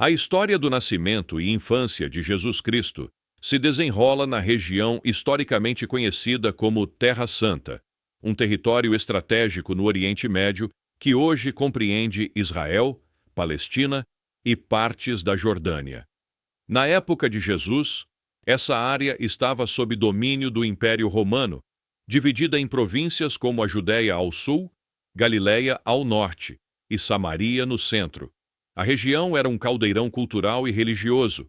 A história do nascimento e infância de Jesus Cristo se desenrola na região historicamente conhecida como Terra Santa, um território estratégico no Oriente Médio que hoje compreende Israel, Palestina e partes da Jordânia. Na época de Jesus, essa área estava sob domínio do Império Romano, dividida em províncias como a Judéia ao sul, Galiléia ao norte e Samaria no centro. A região era um caldeirão cultural e religioso,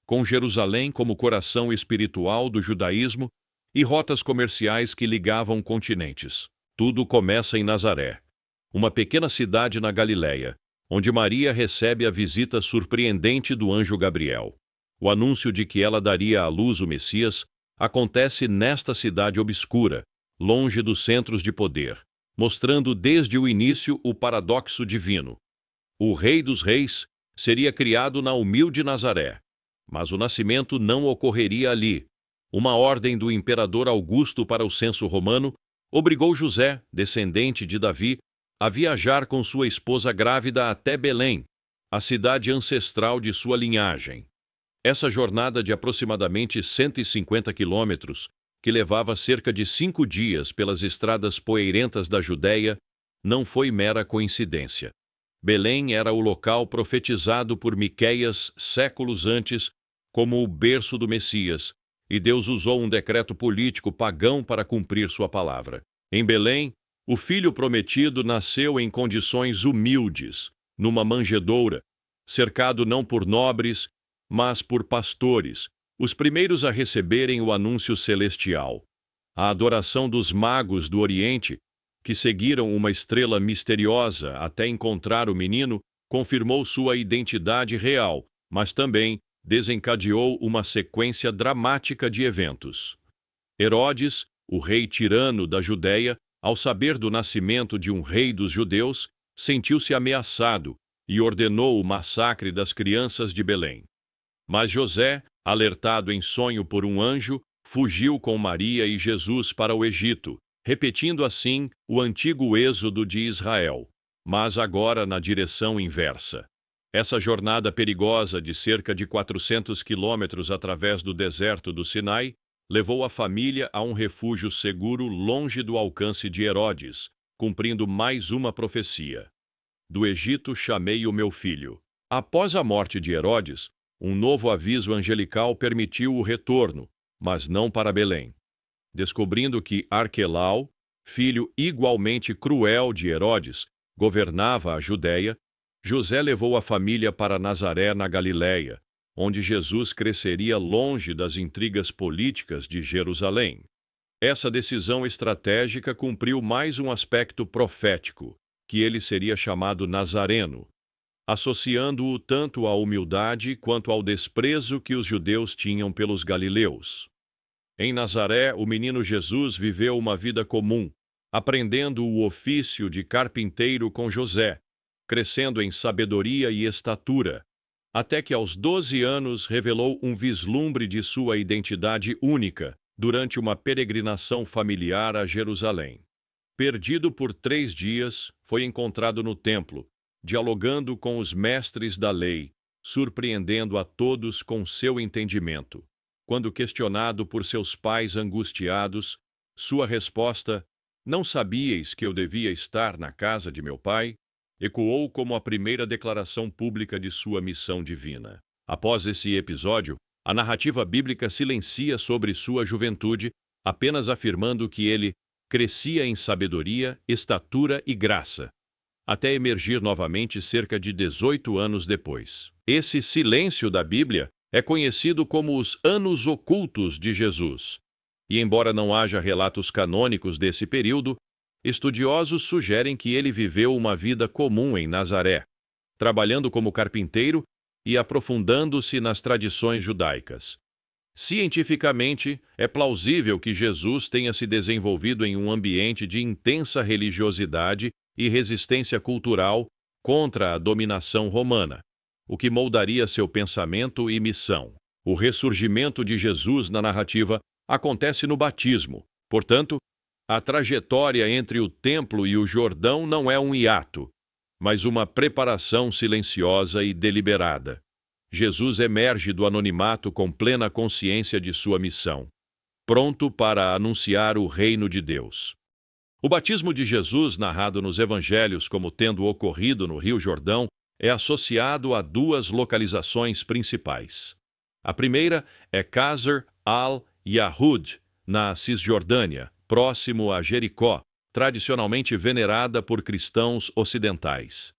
com Jerusalém como coração espiritual do judaísmo e rotas comerciais que ligavam continentes. Tudo começa em Nazaré, uma pequena cidade na Galiléia, onde Maria recebe a visita surpreendente do anjo Gabriel. O anúncio de que ela daria à luz o Messias acontece nesta cidade obscura, longe dos centros de poder, mostrando desde o início o paradoxo divino. O Rei dos Reis seria criado na humilde Nazaré, mas o nascimento não ocorreria ali. Uma ordem do imperador Augusto para o censo romano obrigou José, descendente de Davi, a viajar com sua esposa grávida até Belém, a cidade ancestral de sua linhagem. Essa jornada de aproximadamente 150 quilômetros, que levava cerca de 5 dias pelas estradas poeirentas da Judéia, não foi mera coincidência. Belém era o local profetizado por Miqueias séculos antes como o berço do Messias, e Deus usou um decreto político pagão para cumprir sua palavra. Em Belém, o filho prometido nasceu em condições humildes, numa manjedoura, cercado não por nobres, mas por pastores, os primeiros a receberem o anúncio celestial. A adoração dos magos do Oriente, que seguiram uma estrela misteriosa até encontrar o menino, confirmou sua identidade real, mas também desencadeou uma sequência dramática de eventos. Herodes, o rei tirano da Judéia, ao saber do nascimento de um rei dos judeus, sentiu-se ameaçado e ordenou o massacre das crianças de Belém. Mas José, alertado em sonho por um anjo, fugiu com Maria e Jesus para o Egito, repetindo assim o antigo êxodo de Israel, mas agora na direção inversa. Essa jornada perigosa de cerca de 400 quilômetros através do deserto do Sinai levou a família a um refúgio seguro longe do alcance de Herodes, cumprindo mais uma profecia. Do Egito chamei o meu filho. Após a morte de Herodes, um novo aviso angelical permitiu o retorno, mas não para Belém. Descobrindo que Arquelau, filho igualmente cruel de Herodes, governava a Judéia, José levou a família para Nazaré, na Galiléia, onde Jesus cresceria longe das intrigas políticas de Jerusalém. Essa decisão estratégica cumpriu mais um aspecto profético, que ele seria chamado Nazareno, associando-o tanto à humildade quanto ao desprezo que os judeus tinham pelos galileus. Em Nazaré, o menino Jesus viveu uma vida comum, aprendendo o ofício de carpinteiro com José, crescendo em sabedoria e estatura, até que aos 12 anos revelou um vislumbre de sua identidade única durante uma peregrinação familiar a Jerusalém. Perdido por 3 dias, foi encontrado no templo, dialogando com os mestres da lei, surpreendendo a todos com seu entendimento. Quando questionado por seus pais angustiados, sua resposta, "Não sabíeis que eu devia estar na casa de meu pai?", ecoou como a primeira declaração pública de sua missão divina. Após esse episódio, a narrativa bíblica silencia sobre sua juventude, apenas afirmando que ele crescia em sabedoria, estatura e graça, até emergir novamente cerca de 18 anos depois. Esse silêncio da Bíblia é conhecido como os anos ocultos de Jesus. E embora não haja relatos canônicos desse período, estudiosos sugerem que ele viveu uma vida comum em Nazaré, trabalhando como carpinteiro e aprofundando-se nas tradições judaicas. Cientificamente, é plausível que Jesus tenha se desenvolvido em um ambiente de intensa religiosidade e resistência cultural contra a dominação romana, o que moldaria seu pensamento e missão. O ressurgimento de Jesus na narrativa acontece no batismo. Portanto, a trajetória entre o templo e o Jordão não é um hiato, mas uma preparação silenciosa e deliberada. Jesus emerge do anonimato com plena consciência de sua missão, pronto para anunciar o reino de Deus. O batismo de Jesus, narrado nos evangelhos como tendo ocorrido no Rio Jordão, é associado a duas localizações principais. A primeira é Qasr al-Yahud, na Cisjordânia, próximo a Jericó, tradicionalmente venerada por cristãos ocidentais.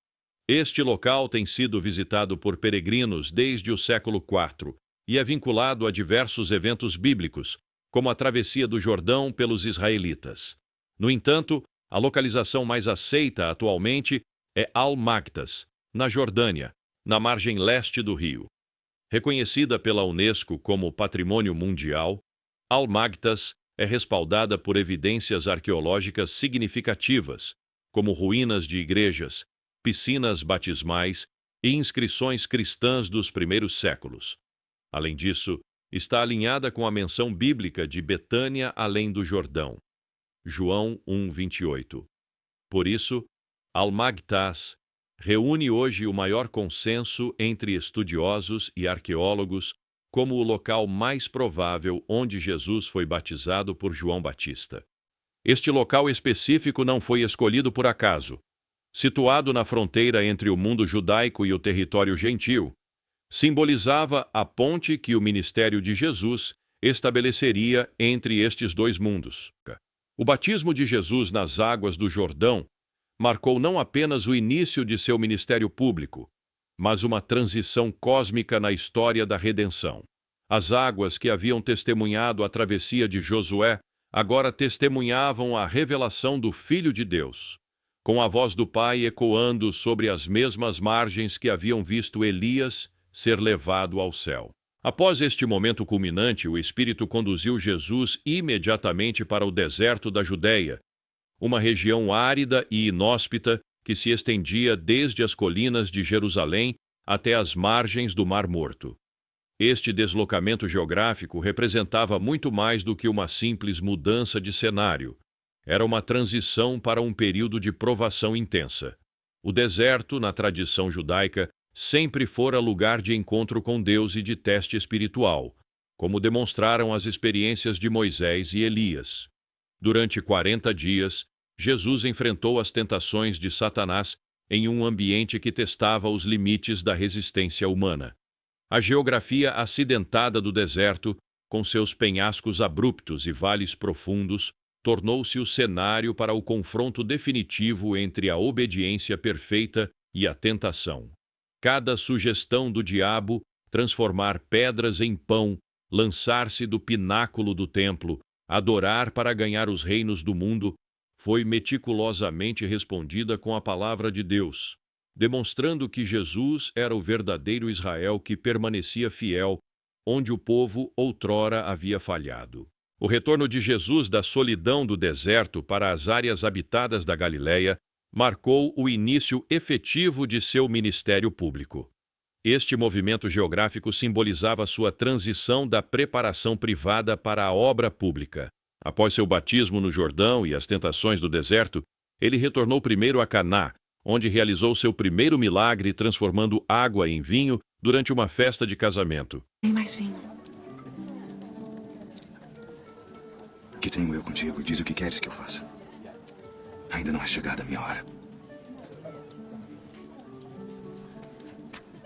Este local tem sido visitado por peregrinos desde o século IV e é vinculado a diversos eventos bíblicos, como a travessia do Jordão pelos israelitas. No entanto, a localização mais aceita atualmente é Al-Maktas, na Jordânia, na margem leste do rio. Reconhecida pela Unesco como Patrimônio Mundial, Al-Maktas é respaldada por evidências arqueológicas significativas, como ruínas de igrejas, piscinas batismais e inscrições cristãs dos primeiros séculos. Além disso, está alinhada com a menção bíblica de Betânia além do Jordão. João 1:28. Por isso, Al-Maktas reúne hoje o maior consenso entre estudiosos e arqueólogos como o local mais provável onde Jesus foi batizado por João Batista. Este local específico não foi escolhido por acaso. Situado na fronteira entre o mundo judaico e o território gentil, simbolizava a ponte que o ministério de Jesus estabeleceria entre estes dois mundos. O batismo de Jesus nas águas do Jordão marcou não apenas o início de seu ministério público, mas uma transição cósmica na história da redenção. As águas que haviam testemunhado a travessia de Josué agora testemunhavam a revelação do Filho de Deus, com a voz do Pai ecoando sobre as mesmas margens que haviam visto Elias ser levado ao céu. Após este momento culminante, o Espírito conduziu Jesus imediatamente para o deserto da Judéia, uma região árida e inóspita que se estendia desde as colinas de Jerusalém até as margens do Mar Morto. Este deslocamento geográfico representava muito mais do que uma simples mudança de cenário. Era uma transição para um período de provação intensa. O deserto, na tradição judaica, sempre fora lugar de encontro com Deus e de teste espiritual, como demonstraram as experiências de Moisés e Elias. Durante 40 dias, Jesus enfrentou as tentações de Satanás em um ambiente que testava os limites da resistência humana. A geografia acidentada do deserto, com seus penhascos abruptos e vales profundos, tornou-se o cenário para o confronto definitivo entre a obediência perfeita e a tentação. Cada sugestão do diabo, transformar pedras em pão, lançar-se do pináculo do templo, adorar para ganhar os reinos do mundo, foi meticulosamente respondida com a palavra de Deus, demonstrando que Jesus era o verdadeiro Israel que permanecia fiel, onde o povo outrora havia falhado. O retorno de Jesus da solidão do deserto para as áreas habitadas da Galileia marcou o início efetivo de seu ministério público. Este movimento geográfico simbolizava sua transição da preparação privada para a obra pública. Após seu batismo no Jordão e as tentações do deserto, ele retornou primeiro a Caná, onde realizou seu primeiro milagre transformando água em vinho durante uma festa de casamento. Tem mais vinho. Que tenho eu contigo? Diz o que queres que eu faça. Ainda não é chegada a minha hora.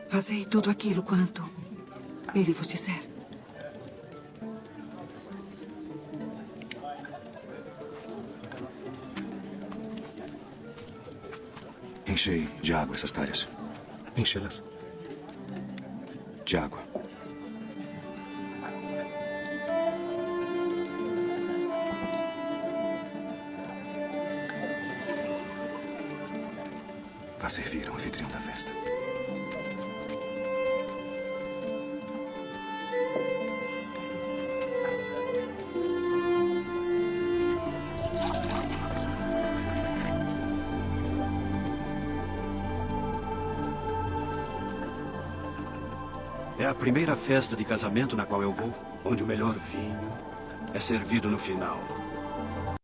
Fazei tudo aquilo quanto ele vos disser. Enchei de água essas talhas. Enchê-las. De água. Vá servir ao anfitrião da festa. É a primeira festa de casamento na qual eu vou, onde o melhor vinho é servido no final.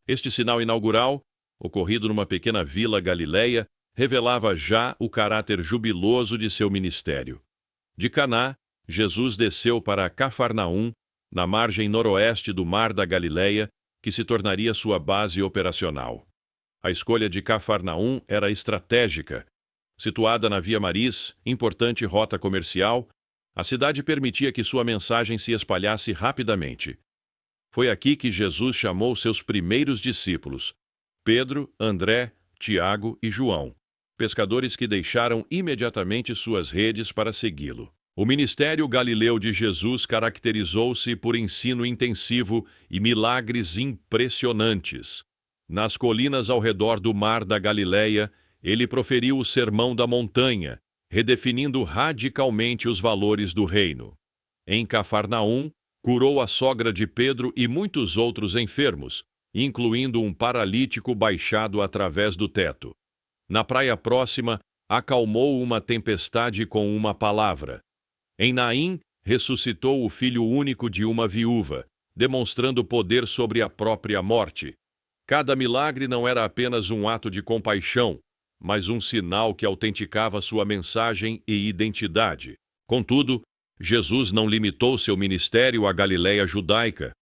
Este sinal inaugural, ocorrido numa pequena vila galileia, revelava já o caráter jubiloso de seu ministério. De Caná, Jesus desceu para Cafarnaum, na margem noroeste do Mar da Galileia, que se tornaria sua base operacional. A escolha de Cafarnaum era estratégica. Situada na Via Maris, importante rota comercial, a cidade permitia que sua mensagem se espalhasse rapidamente. Foi aqui que Jesus chamou seus primeiros discípulos, Pedro, André, Tiago e João, pescadores que deixaram imediatamente suas redes para segui-lo. O ministério galileu de Jesus caracterizou-se por ensino intensivo e milagres impressionantes. Nas colinas ao redor do Mar da Galileia, ele proferiu o Sermão da Montanha, redefinindo radicalmente os valores do reino. Em Cafarnaum, curou a sogra de Pedro e muitos outros enfermos, incluindo um paralítico baixado através do teto. Na praia próxima, acalmou uma tempestade com uma palavra. Em Naim, ressuscitou o filho único de uma viúva, demonstrando poder sobre a própria morte. Cada milagre não era apenas um ato de compaixão, mas um sinal que autenticava sua mensagem e identidade. Contudo, Jesus não limitou seu ministério à Galileia judaica.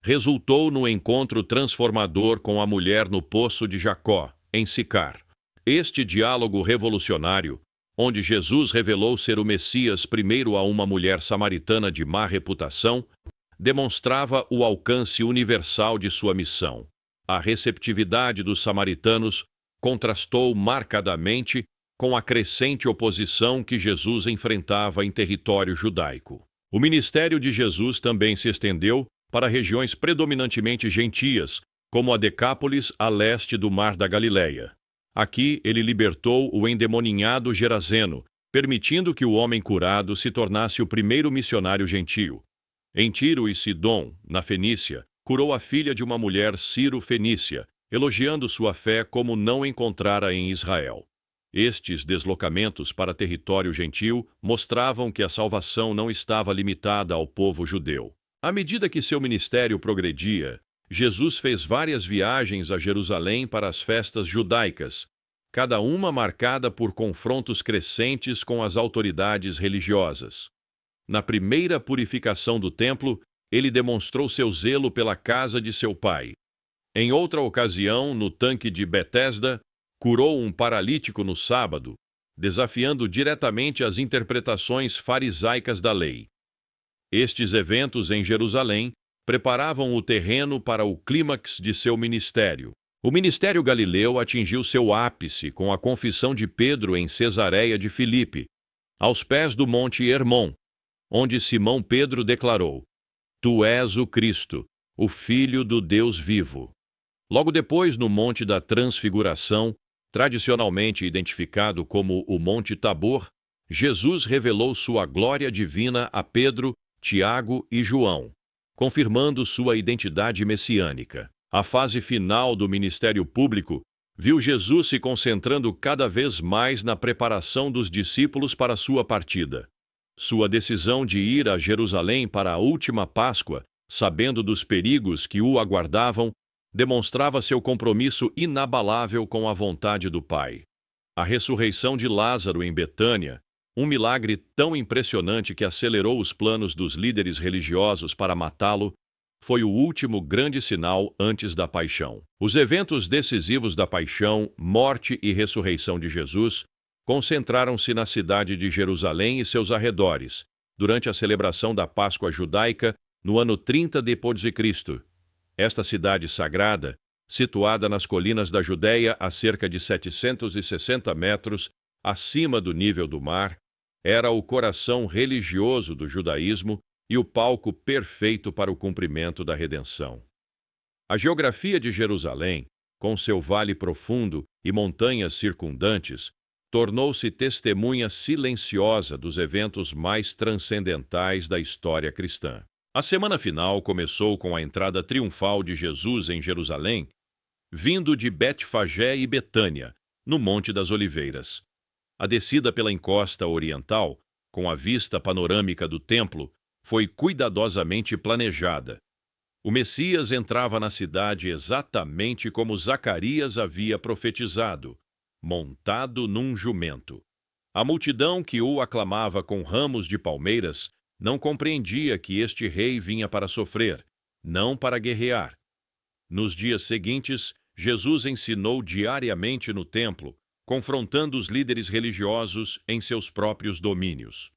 Resultou no encontro transformador com a mulher no poço de Jacó, em Sicar. Este diálogo revolucionário, onde Jesus revelou ser o Messias primeiro a uma mulher samaritana de má reputação, demonstrava o alcance universal de sua missão. A receptividade dos samaritanos contrastou marcadamente com a crescente oposição que Jesus enfrentava em território judaico. O ministério de Jesus também se estendeu para regiões predominantemente gentias, como a Decápolis a leste do Mar da Galileia. Aqui ele libertou o endemoninhado Gerazeno, permitindo que o homem curado se tornasse o primeiro missionário gentio. Em Tiro e Sidom, na Fenícia, curou a filha de uma mulher síro-fenícia, elogiando sua fé como não encontrara em Israel. Estes deslocamentos para território gentio mostravam que a salvação não estava limitada ao povo judeu. À medida que seu ministério progredia, Jesus fez várias viagens a Jerusalém para as festas judaicas, cada uma marcada por confrontos crescentes com as autoridades religiosas. Na primeira purificação do templo, ele demonstrou seu zelo pela casa de seu pai. Em outra ocasião, no tanque de Betesda, curou um paralítico no sábado, desafiando diretamente as interpretações farisaicas da lei. Estes eventos em Jerusalém preparavam o terreno para o clímax de seu ministério. O ministério galileu atingiu seu ápice com a confissão de Pedro em Cesareia de Filipe, aos pés do monte Hermon, onde Simão Pedro declarou: "Tu és o Cristo, o Filho do Deus vivo." Logo depois, no Monte da Transfiguração, tradicionalmente identificado como o Monte Tabor, Jesus revelou sua glória divina a Pedro, Tiago e João, confirmando sua identidade messiânica. A fase final do ministério público viu Jesus se concentrando cada vez mais na preparação dos discípulos para sua partida. Sua decisão de ir a Jerusalém para a última Páscoa, sabendo dos perigos que o aguardavam, demonstrava seu compromisso inabalável com a vontade do Pai. A ressurreição de Lázaro em Betânia, um milagre tão impressionante que acelerou os planos dos líderes religiosos para matá-lo, foi o último grande sinal antes da paixão. Os eventos decisivos da paixão, morte e ressurreição de Jesus concentraram-se na cidade de Jerusalém e seus arredores, durante a celebração da Páscoa judaica no ano 30 d.C. Esta cidade sagrada, situada nas colinas da Judéia a cerca de 760 metros acima do nível do mar, era o coração religioso do judaísmo e o palco perfeito para o cumprimento da redenção. A geografia de Jerusalém, com seu vale profundo e montanhas circundantes, tornou-se testemunha silenciosa dos eventos mais transcendentais da história cristã. A semana final começou com a entrada triunfal de Jesus em Jerusalém, vindo de Betfagé e Betânia, no Monte das Oliveiras. A descida pela encosta oriental, com a vista panorâmica do templo, foi cuidadosamente planejada. O Messias entrava na cidade exatamente como Zacarias havia profetizado, montado num jumento. A multidão que o aclamava com ramos de palmeiras não compreendia que este rei vinha para sofrer, não para guerrear. Nos dias seguintes, Jesus ensinou diariamente no templo, confrontando os líderes religiosos em seus próprios domínios.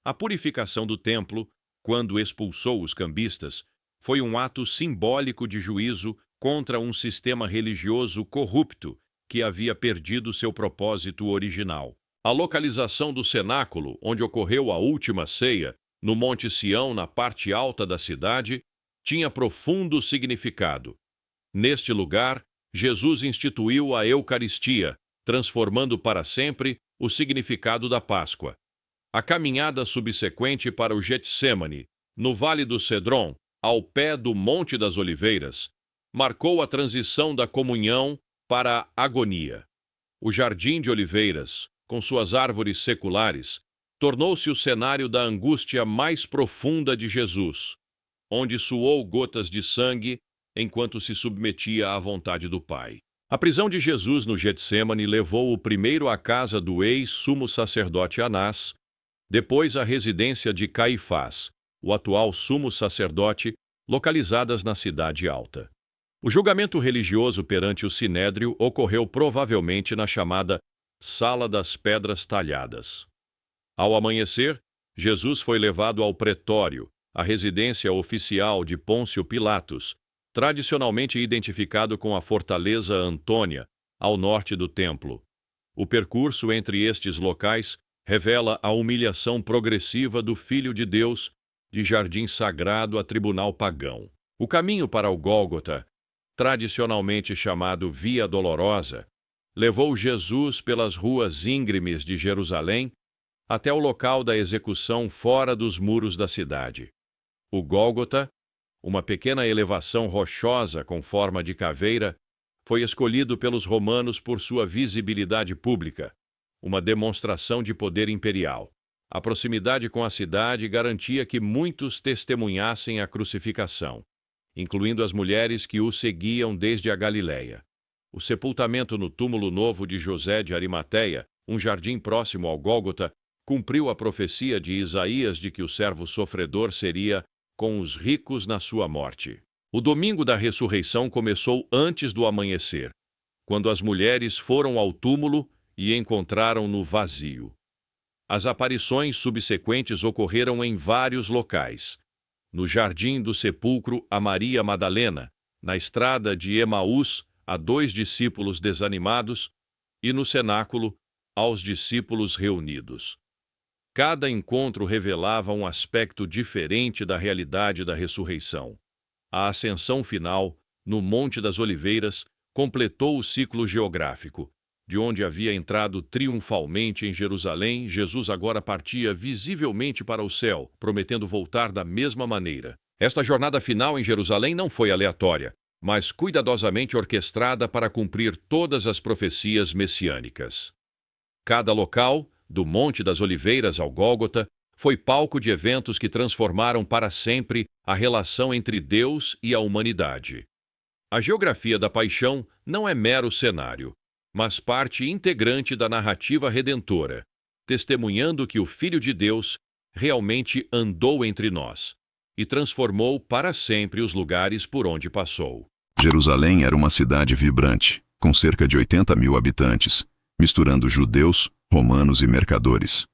A purificação do templo, quando expulsou os cambistas, foi um ato simbólico de juízo contra um sistema religioso corrupto que havia perdido seu propósito original. A localização do cenáculo, onde ocorreu a última ceia, no Monte Sião, na parte alta da cidade, tinha profundo significado. Neste lugar, Jesus instituiu a Eucaristia, transformando para sempre o significado da Páscoa. A caminhada subsequente para o Getsêmani, no Vale do Cedron, ao pé do Monte das Oliveiras, marcou a transição da comunhão para a agonia. O Jardim de Oliveiras, com suas árvores seculares, tornou-se o cenário da angústia mais profunda de Jesus, onde suou gotas de sangue enquanto se submetia à vontade do Pai. A prisão de Jesus no Getsêmani levou-o primeiro à casa do ex-sumo sacerdote Anás, depois à residência de Caifás, o atual sumo sacerdote, localizadas na Cidade Alta. O julgamento religioso perante o Sinédrio ocorreu provavelmente na chamada Sala das Pedras Talhadas. Ao amanhecer, Jesus foi levado ao pretório, a residência oficial de Pôncio Pilatos, tradicionalmente identificado com a Fortaleza Antônia, ao norte do templo. O percurso entre estes locais revela a humilhação progressiva do Filho de Deus, de jardim sagrado a tribunal pagão. O caminho para o Gólgota, tradicionalmente chamado Via Dolorosa, levou Jesus pelas ruas íngremes de Jerusalém até o local da execução fora dos muros da cidade. O Gólgota, uma pequena elevação rochosa com forma de caveira, foi escolhido pelos romanos por sua visibilidade pública, uma demonstração de poder imperial. A proximidade com a cidade garantia que muitos testemunhassem a crucificação, incluindo as mulheres que o seguiam desde a Galileia. O sepultamento no túmulo novo de José de Arimateia, um jardim próximo ao Gólgota, cumpriu a profecia de Isaías de que o servo sofredor seria com os ricos na sua morte. O domingo da ressurreição começou antes do amanhecer, quando as mulheres foram ao túmulo e encontraram-no vazio. As aparições subsequentes ocorreram em vários locais. No jardim do sepulcro a Maria Madalena, na estrada de Emaús a 2 discípulos desanimados e no cenáculo aos discípulos reunidos. Cada encontro revelava um aspecto diferente da realidade da ressurreição. A ascensão final, no Monte das Oliveiras, completou o ciclo geográfico. De onde havia entrado triunfalmente em Jerusalém, Jesus agora partia visivelmente para o céu, prometendo voltar da mesma maneira. Esta jornada final em Jerusalém não foi aleatória, mas cuidadosamente orquestrada para cumprir todas as profecias messiânicas. Cada local, do Monte das Oliveiras ao Gólgota, foi palco de eventos que transformaram para sempre a relação entre Deus e a humanidade. A geografia da paixão não é mero cenário, mas parte integrante da narrativa redentora, testemunhando que o Filho de Deus realmente andou entre nós e transformou para sempre os lugares por onde passou. Jerusalém era uma cidade vibrante, com cerca de 80.000 habitantes, misturando judeus, romanos e mercadores.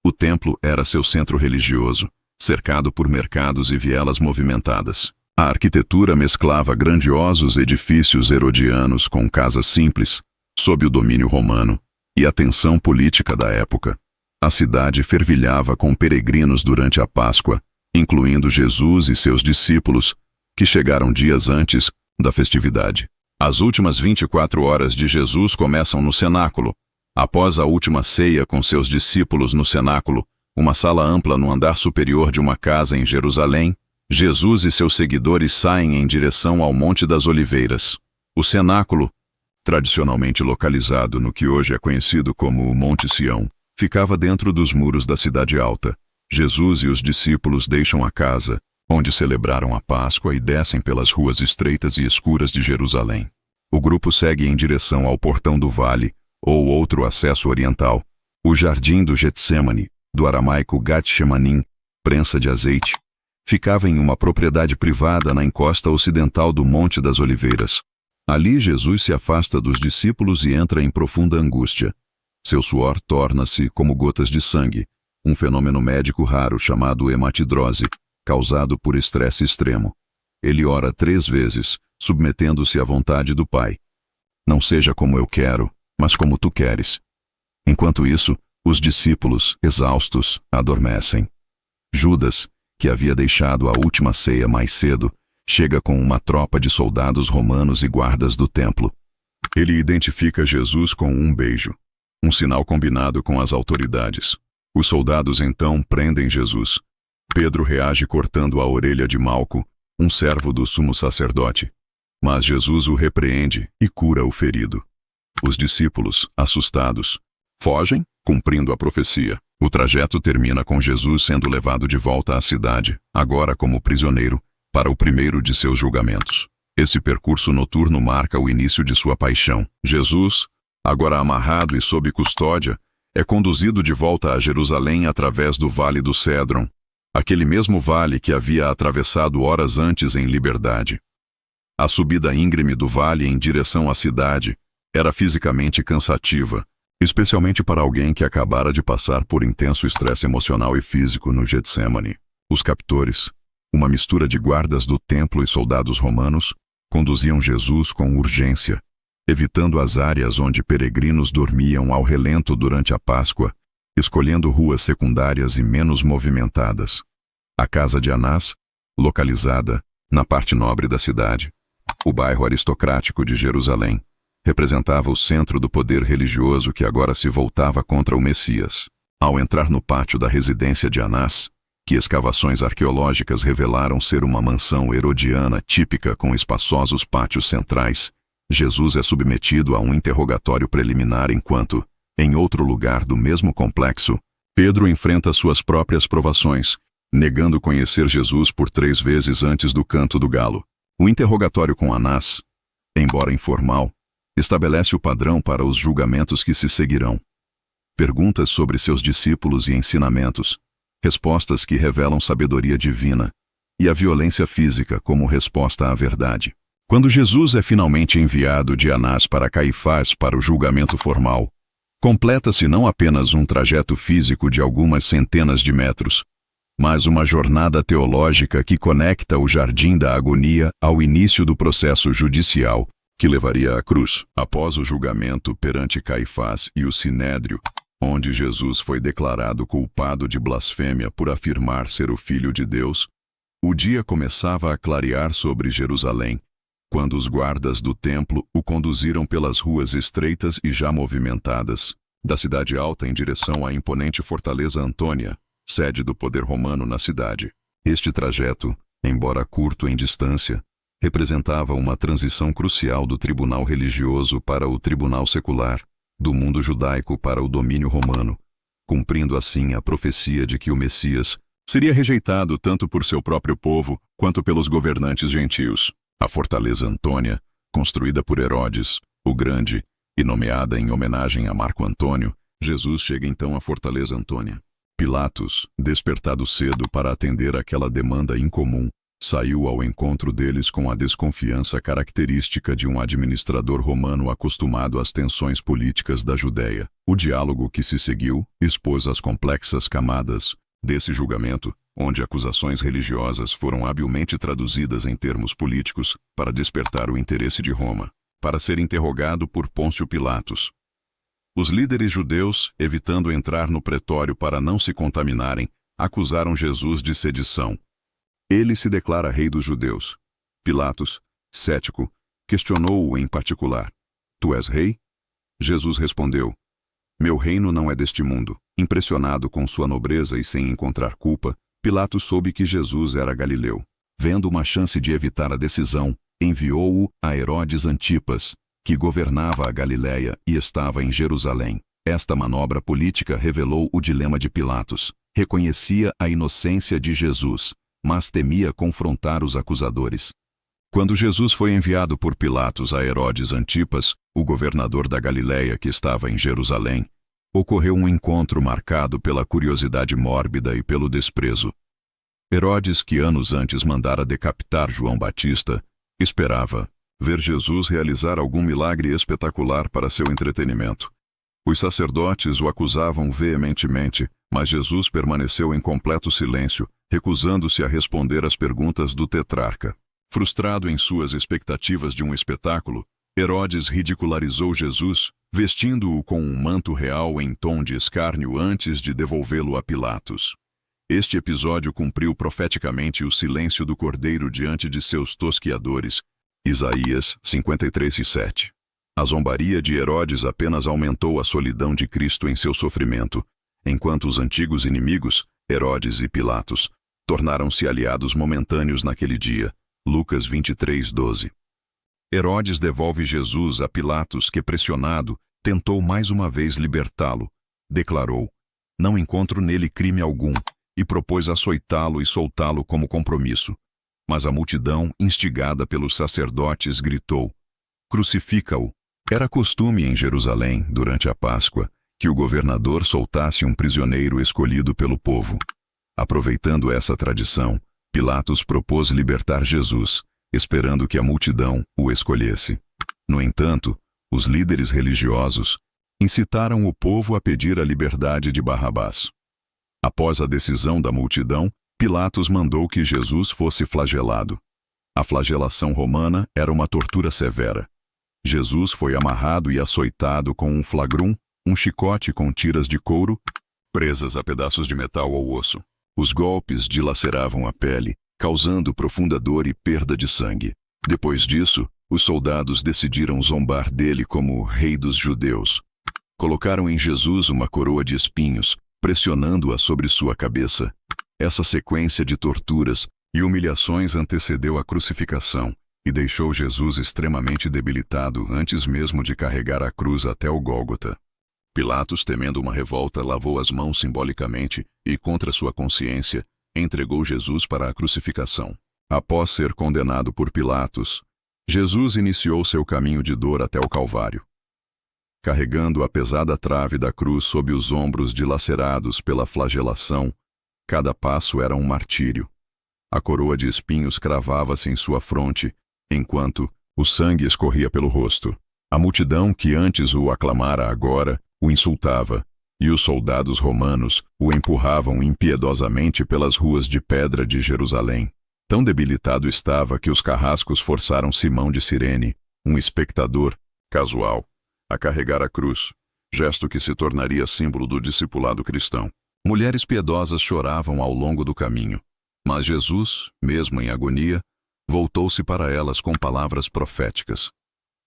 O templo era seu centro religioso, cercado por mercados e vielas movimentadas. A arquitetura mesclava grandiosos edifícios herodianos com casas simples, sob o domínio romano, e a tensão política da época. A cidade fervilhava com peregrinos durante a Páscoa, incluindo Jesus e seus discípulos, que chegaram dias antes da festividade. As últimas 24 horas de Jesus começam no cenáculo. Após a última ceia com seus discípulos no cenáculo, uma sala ampla no andar superior de uma casa em Jerusalém, Jesus e seus seguidores saem em direção ao Monte das Oliveiras. O cenáculo, tradicionalmente localizado no que hoje é conhecido como o Monte Sião, ficava dentro dos muros da Cidade Alta. Jesus e os discípulos deixam a casa, onde celebraram a Páscoa, e descem pelas ruas estreitas e escuras de Jerusalém. O grupo segue em direção ao Portão do Vale, ou outro acesso oriental, O jardim do Getsêmani, do aramaico Gat-Shemanim, prensa de azeite, ficava em uma propriedade privada na encosta ocidental do Monte das Oliveiras. Ali Jesus se afasta dos discípulos e entra em profunda angústia. Seu suor torna-se como gotas de sangue, um fenômeno médico raro chamado hematidrose, causado por estresse extremo. Ele ora 3 vezes, submetendo-se à vontade do Pai. Não seja como eu quero, mas como tu queres. Enquanto isso, os discípulos, exaustos, adormecem. Judas, que havia deixado a última ceia mais cedo, chega com uma tropa de soldados romanos e guardas do templo. Ele identifica Jesus com um beijo, um sinal combinado com as autoridades. Os soldados então prendem Jesus. Pedro reage cortando a orelha de Malco, um servo do sumo sacerdote. Mas Jesus o repreende e cura o ferido. Os discípulos, assustados, fogem, cumprindo a profecia. O trajeto termina com Jesus sendo levado de volta à cidade, agora como prisioneiro, para o primeiro de seus julgamentos. Esse percurso noturno marca o início de sua paixão. Jesus, agora amarrado e sob custódia, é conduzido de volta a Jerusalém através do Vale do Cédron, aquele mesmo vale que havia atravessado horas antes em liberdade. A subida íngreme do vale em direção à cidade era fisicamente cansativa, especialmente para alguém que acabara de passar por intenso estresse emocional e físico no Getsemane. Os captores, uma mistura de guardas do templo e soldados romanos, conduziam Jesus com urgência, evitando as áreas onde peregrinos dormiam ao relento durante a Páscoa, escolhendo ruas secundárias e menos movimentadas. A casa de Anás, localizada na parte nobre da cidade, o bairro aristocrático de Jerusalém, representava o centro do poder religioso que agora se voltava contra o Messias. Ao entrar no pátio da residência de Anás, que escavações arqueológicas revelaram ser uma mansão herodiana típica com espaçosos pátios centrais, Jesus é submetido a um interrogatório preliminar enquanto, em outro lugar do mesmo complexo, Pedro enfrenta suas próprias provações, negando conhecer Jesus por 3 vezes antes do canto do galo. O interrogatório com Anás, embora informal, estabelece o padrão para os julgamentos que se seguirão. Perguntas sobre seus discípulos e ensinamentos, respostas que revelam sabedoria divina, e a violência física como resposta à verdade. Quando Jesus é finalmente enviado de Anás para Caifás para o julgamento formal, completa-se não apenas um trajeto físico de algumas centenas de metros, mas uma jornada teológica que conecta o jardim da agonia ao início do processo judicial, que levaria à cruz. Após o julgamento perante Caifás e o Sinédrio, onde Jesus foi declarado culpado de blasfêmia por afirmar ser o Filho de Deus, o dia começava a clarear sobre Jerusalém, quando os guardas do templo o conduziram pelas ruas estreitas e já movimentadas, da cidade alta em direção à imponente fortaleza Antônia, sede do poder romano na cidade. Este trajeto, embora curto em distância, representava uma transição crucial do tribunal religioso para o tribunal secular, do mundo judaico para o domínio romano, cumprindo assim a profecia de que o Messias seria rejeitado tanto por seu próprio povo quanto pelos governantes gentios. A fortaleza Antônia, construída por Herodes, o Grande, e nomeada em homenagem a Marco Antônio, Jesus chega então à fortaleza Antônia. Pilatos, despertado cedo para atender àquela demanda incomum, saiu ao encontro deles com a desconfiança característica de um administrador romano acostumado às tensões políticas da Judéia. O diálogo que se seguiu expôs as complexas camadas desse julgamento, onde acusações religiosas foram habilmente traduzidas em termos políticos para despertar o interesse de Roma, para ser interrogado por Pôncio Pilatos. Os líderes judeus, evitando entrar no pretório para não se contaminarem, acusaram Jesus de sedição. Ele se declara rei dos judeus. Pilatos, cético, questionou-o em particular. Tu és rei? Jesus respondeu: Meu reino não é deste mundo. Impressionado com sua nobreza e sem encontrar culpa, Pilatos soube que Jesus era galileu. Vendo uma chance de evitar a decisão, enviou-o a Herodes Antipas, que governava a Galiléia e estava em Jerusalém. Esta manobra política revelou o dilema de Pilatos. Reconhecia a inocência de Jesus, mas temia confrontar os acusadores. Quando Jesus foi enviado por Pilatos a Herodes Antipas, o governador da Galiléia que estava em Jerusalém, ocorreu um encontro marcado pela curiosidade mórbida e pelo desprezo. Herodes, que anos antes mandara decapitar João Batista, esperava ver Jesus realizar algum milagre espetacular para seu entretenimento. Os sacerdotes o acusavam veementemente, mas Jesus permaneceu em completo silêncio, recusando-se a responder às perguntas do tetrarca. Frustrado em suas expectativas de um espetáculo, Herodes ridicularizou Jesus, vestindo-o com um manto real em tom de escárnio antes de devolvê-lo a Pilatos. Este episódio cumpriu profeticamente o silêncio do cordeiro diante de seus tosquiadores. Isaías 53:7. A zombaria de Herodes apenas aumentou a solidão de Cristo em seu sofrimento, enquanto os antigos inimigos, Herodes e Pilatos, tornaram-se aliados momentâneos naquele dia. Lucas 23:12. Herodes devolve Jesus a Pilatos, que, pressionado, tentou mais uma vez libertá-lo. Declarou: "Não encontro nele crime algum", e propôs açoitá-lo e soltá-lo como compromisso. Mas a multidão, instigada pelos sacerdotes, gritou: "Crucifica-o!" Era costume em Jerusalém, durante a Páscoa, que o governador soltasse um prisioneiro escolhido pelo povo. Aproveitando essa tradição, Pilatos propôs libertar Jesus, esperando que a multidão o escolhesse. No entanto, os líderes religiosos incitaram o povo a pedir a liberdade de Barrabás. Após a decisão da multidão, Pilatos mandou que Jesus fosse flagelado. A flagelação romana era uma tortura severa. Jesus foi amarrado e açoitado com um flagrum, um chicote com tiras de couro, presas a pedaços de metal ao osso. Os golpes dilaceravam a pele, causando profunda dor e perda de sangue. Depois disso, os soldados decidiram zombar dele como rei dos judeus. Colocaram em Jesus uma coroa de espinhos, pressionando-a sobre sua cabeça. Essa sequência de torturas e humilhações antecedeu a crucificação e deixou Jesus extremamente debilitado antes mesmo de carregar a cruz até o Gólgota. Pilatos, temendo uma revolta, lavou as mãos simbolicamente e, contra sua consciência, entregou Jesus para a crucificação. Após ser condenado por Pilatos, Jesus iniciou seu caminho de dor até o Calvário. Carregando a pesada trave da cruz sob os ombros dilacerados pela flagelação, cada passo era um martírio. A coroa de espinhos cravava-se em sua fronte, enquanto o sangue escorria pelo rosto. A multidão que antes o aclamara agora o insultava, e os soldados romanos o empurravam impiedosamente pelas ruas de pedra de Jerusalém. Tão debilitado estava que os carrascos forçaram Simão de Cirene, um espectador casual, a carregar a cruz, gesto que se tornaria símbolo do discipulado cristão. Mulheres piedosas choravam ao longo do caminho, mas Jesus, mesmo em agonia, voltou-se para elas com palavras proféticas.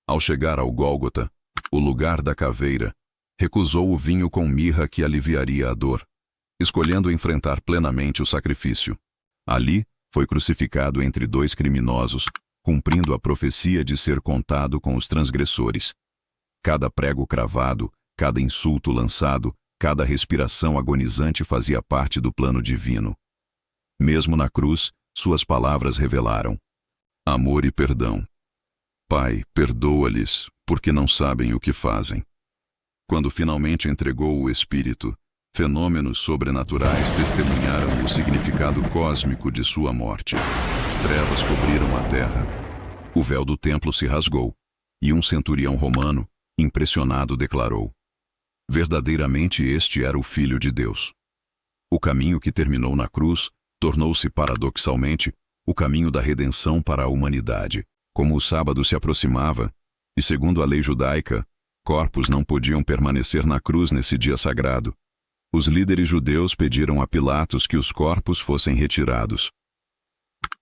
Ao chegar ao Gólgota, o lugar da caveira, recusou o vinho com mirra que aliviaria a dor, escolhendo enfrentar plenamente o sacrifício. Ali, foi crucificado entre dois criminosos, cumprindo a profecia de ser contado com os transgressores. Cada prego cravado, cada insulto lançado, cada respiração agonizante fazia parte do plano divino. Mesmo na cruz, suas palavras revelaram amor e perdão. Pai, perdoa-lhes, porque não sabem o que fazem. Quando finalmente entregou o Espírito, fenômenos sobrenaturais testemunharam o significado cósmico de sua morte. Trevas cobriram a terra. O véu do templo se rasgou, e um centurião romano, impressionado, declarou: verdadeiramente este era o Filho de Deus. O caminho que terminou na cruz tornou-se paradoxalmente o caminho da redenção para a humanidade. Como o sábado se aproximava, e segundo a lei judaica, corpos não podiam permanecer na cruz nesse dia sagrado, os líderes judeus pediram a Pilatos que os corpos fossem retirados.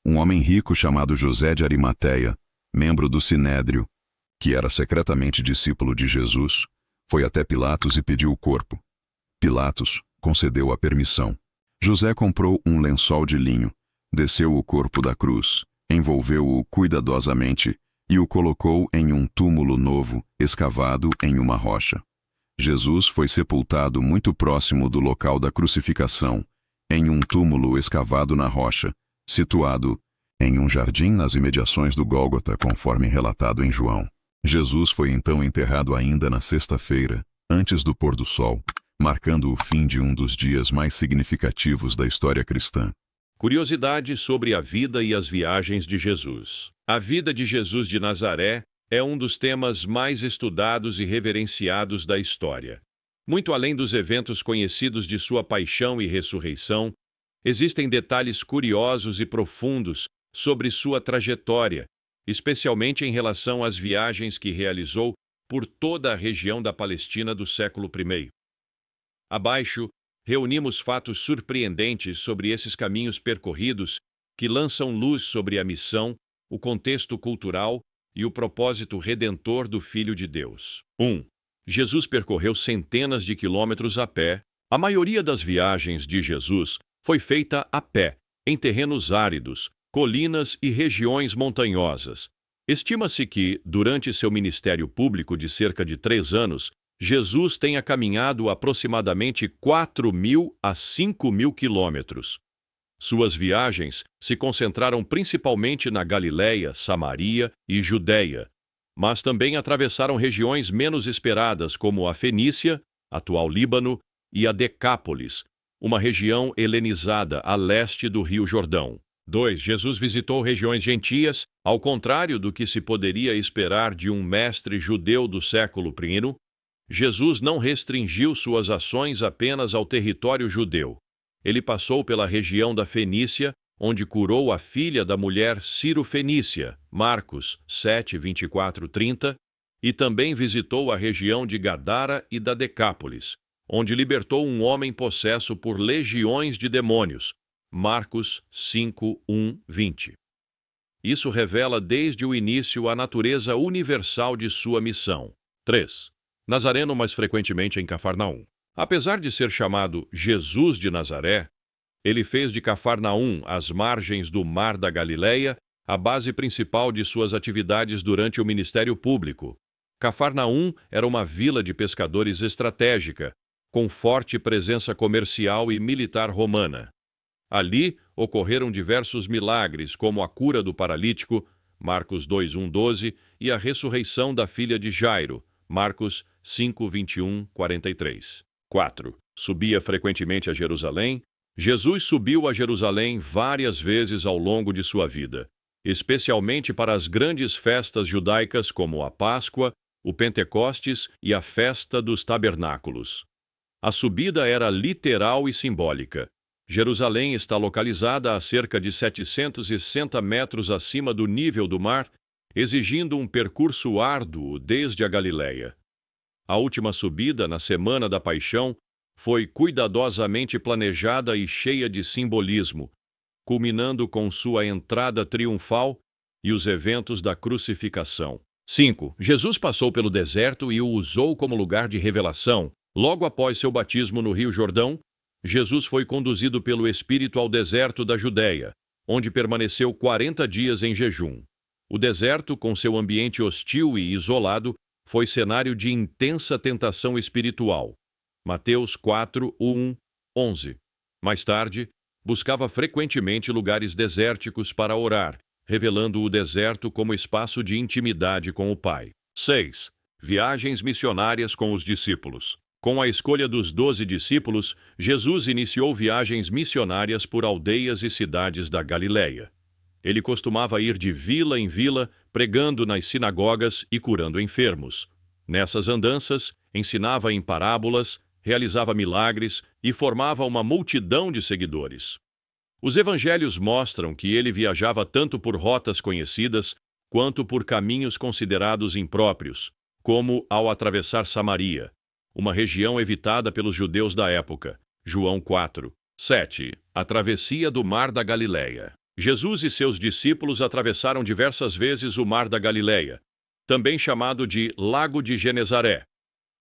Um homem rico chamado José de Arimateia, membro do Sinédrio, que era secretamente discípulo de Jesus, foi até Pilatos e pediu o corpo. Pilatos concedeu a permissão. José comprou um lençol de linho, desceu o corpo da cruz, envolveu-o cuidadosamente e o colocou em um túmulo novo, escavado em uma rocha. Jesus foi sepultado muito próximo do local da crucificação, em um túmulo escavado na rocha, situado em um jardim nas imediações do Gólgota, conforme relatado em João. Jesus foi então enterrado ainda na sexta-feira, antes do pôr do sol. marcando o fim de um dos dias mais significativos da história cristã. Curiosidade sobre a vida e as viagens de Jesus. A vida de Jesus de Nazaré é um dos temas mais estudados e reverenciados da história. Muito além dos eventos conhecidos de sua paixão e ressurreição, existem detalhes curiosos e profundos sobre sua trajetória, especialmente em relação às viagens que realizou por toda a região da Palestina do século I. Abaixo, reunimos fatos surpreendentes sobre esses caminhos percorridos que lançam luz sobre a missão, o contexto cultural e o propósito redentor do Filho de Deus. 1. Jesus percorreu centenas de quilômetros a pé. A maioria das viagens de Jesus foi feita a pé, em terrenos áridos, colinas e regiões montanhosas. Estima-se que, durante seu ministério público de cerca de 3 anos, Jesus tenha caminhado aproximadamente 4.000 a 5.000 quilômetros. Suas viagens se concentraram principalmente na Galileia, Samaria e Judeia, mas também atravessaram regiões menos esperadas como a Fenícia, atual Líbano, e a Decápolis, uma região helenizada a leste do Rio Jordão. 2. Jesus visitou regiões gentias, ao contrário do que se poderia esperar de um mestre judeu do século I. Jesus não restringiu suas ações apenas ao território judeu. Ele passou pela região da Fenícia, onde curou a filha da mulher Ciro-Fenícia, Marcos 7, 24, 30, e também visitou a região de Gadara e da Decápolis, onde libertou um homem possesso por legiões de demônios, Marcos 5, 1, 20. Isso revela desde o início a natureza universal de sua missão. 3. Nazareno mais frequentemente em Cafarnaum. Apesar de ser chamado Jesus de Nazaré, ele fez de Cafarnaum, às margens do Mar da Galileia, a base principal de suas atividades durante o ministério público. Cafarnaum era uma vila de pescadores estratégica, com forte presença comercial e militar romana. Ali ocorreram diversos milagres, como a cura do paralítico, Marcos 2, 1, 12, e a ressurreição da filha de Jairo, Marcos 5, 21, 43. 4. Subia frequentemente a Jerusalém. Jesus subiu a Jerusalém várias vezes ao longo de sua vida, especialmente para as grandes festas judaicas como a Páscoa, o Pentecostes e a Festa dos Tabernáculos. A subida era literal e simbólica. Jerusalém está localizada a cerca de 760 metros acima do nível do mar, exigindo um percurso árduo desde a Galileia. A última subida, na Semana da Paixão, foi cuidadosamente planejada e cheia de simbolismo, culminando com sua entrada triunfal e os eventos da crucificação. 5. Jesus passou pelo deserto e o usou como lugar de revelação. Logo após seu batismo no Rio Jordão, Jesus foi conduzido pelo Espírito ao deserto da Judéia, onde permaneceu 40 dias em jejum. O deserto, com seu ambiente hostil e isolado, foi cenário de intensa tentação espiritual. Mateus 4, 1, 11. Mais tarde, buscava frequentemente lugares desérticos para orar, revelando o deserto como espaço de intimidade com o Pai. 6. Viagens missionárias com os discípulos. Com a escolha dos 12 discípulos, Jesus iniciou viagens missionárias por aldeias e cidades da Galileia. Ele costumava ir de vila em vila, pregando nas sinagogas e curando enfermos. Nessas andanças, ensinava em parábolas, realizava milagres e formava uma multidão de seguidores. Os evangelhos mostram que ele viajava tanto por rotas conhecidas quanto por caminhos considerados impróprios, como ao atravessar Samaria, uma região evitada pelos judeus da época. João 4. 7. A travessia do Mar da Galileia. Jesus e seus discípulos atravessaram diversas vezes o Mar da Galileia, também chamado de Lago de Genezaré.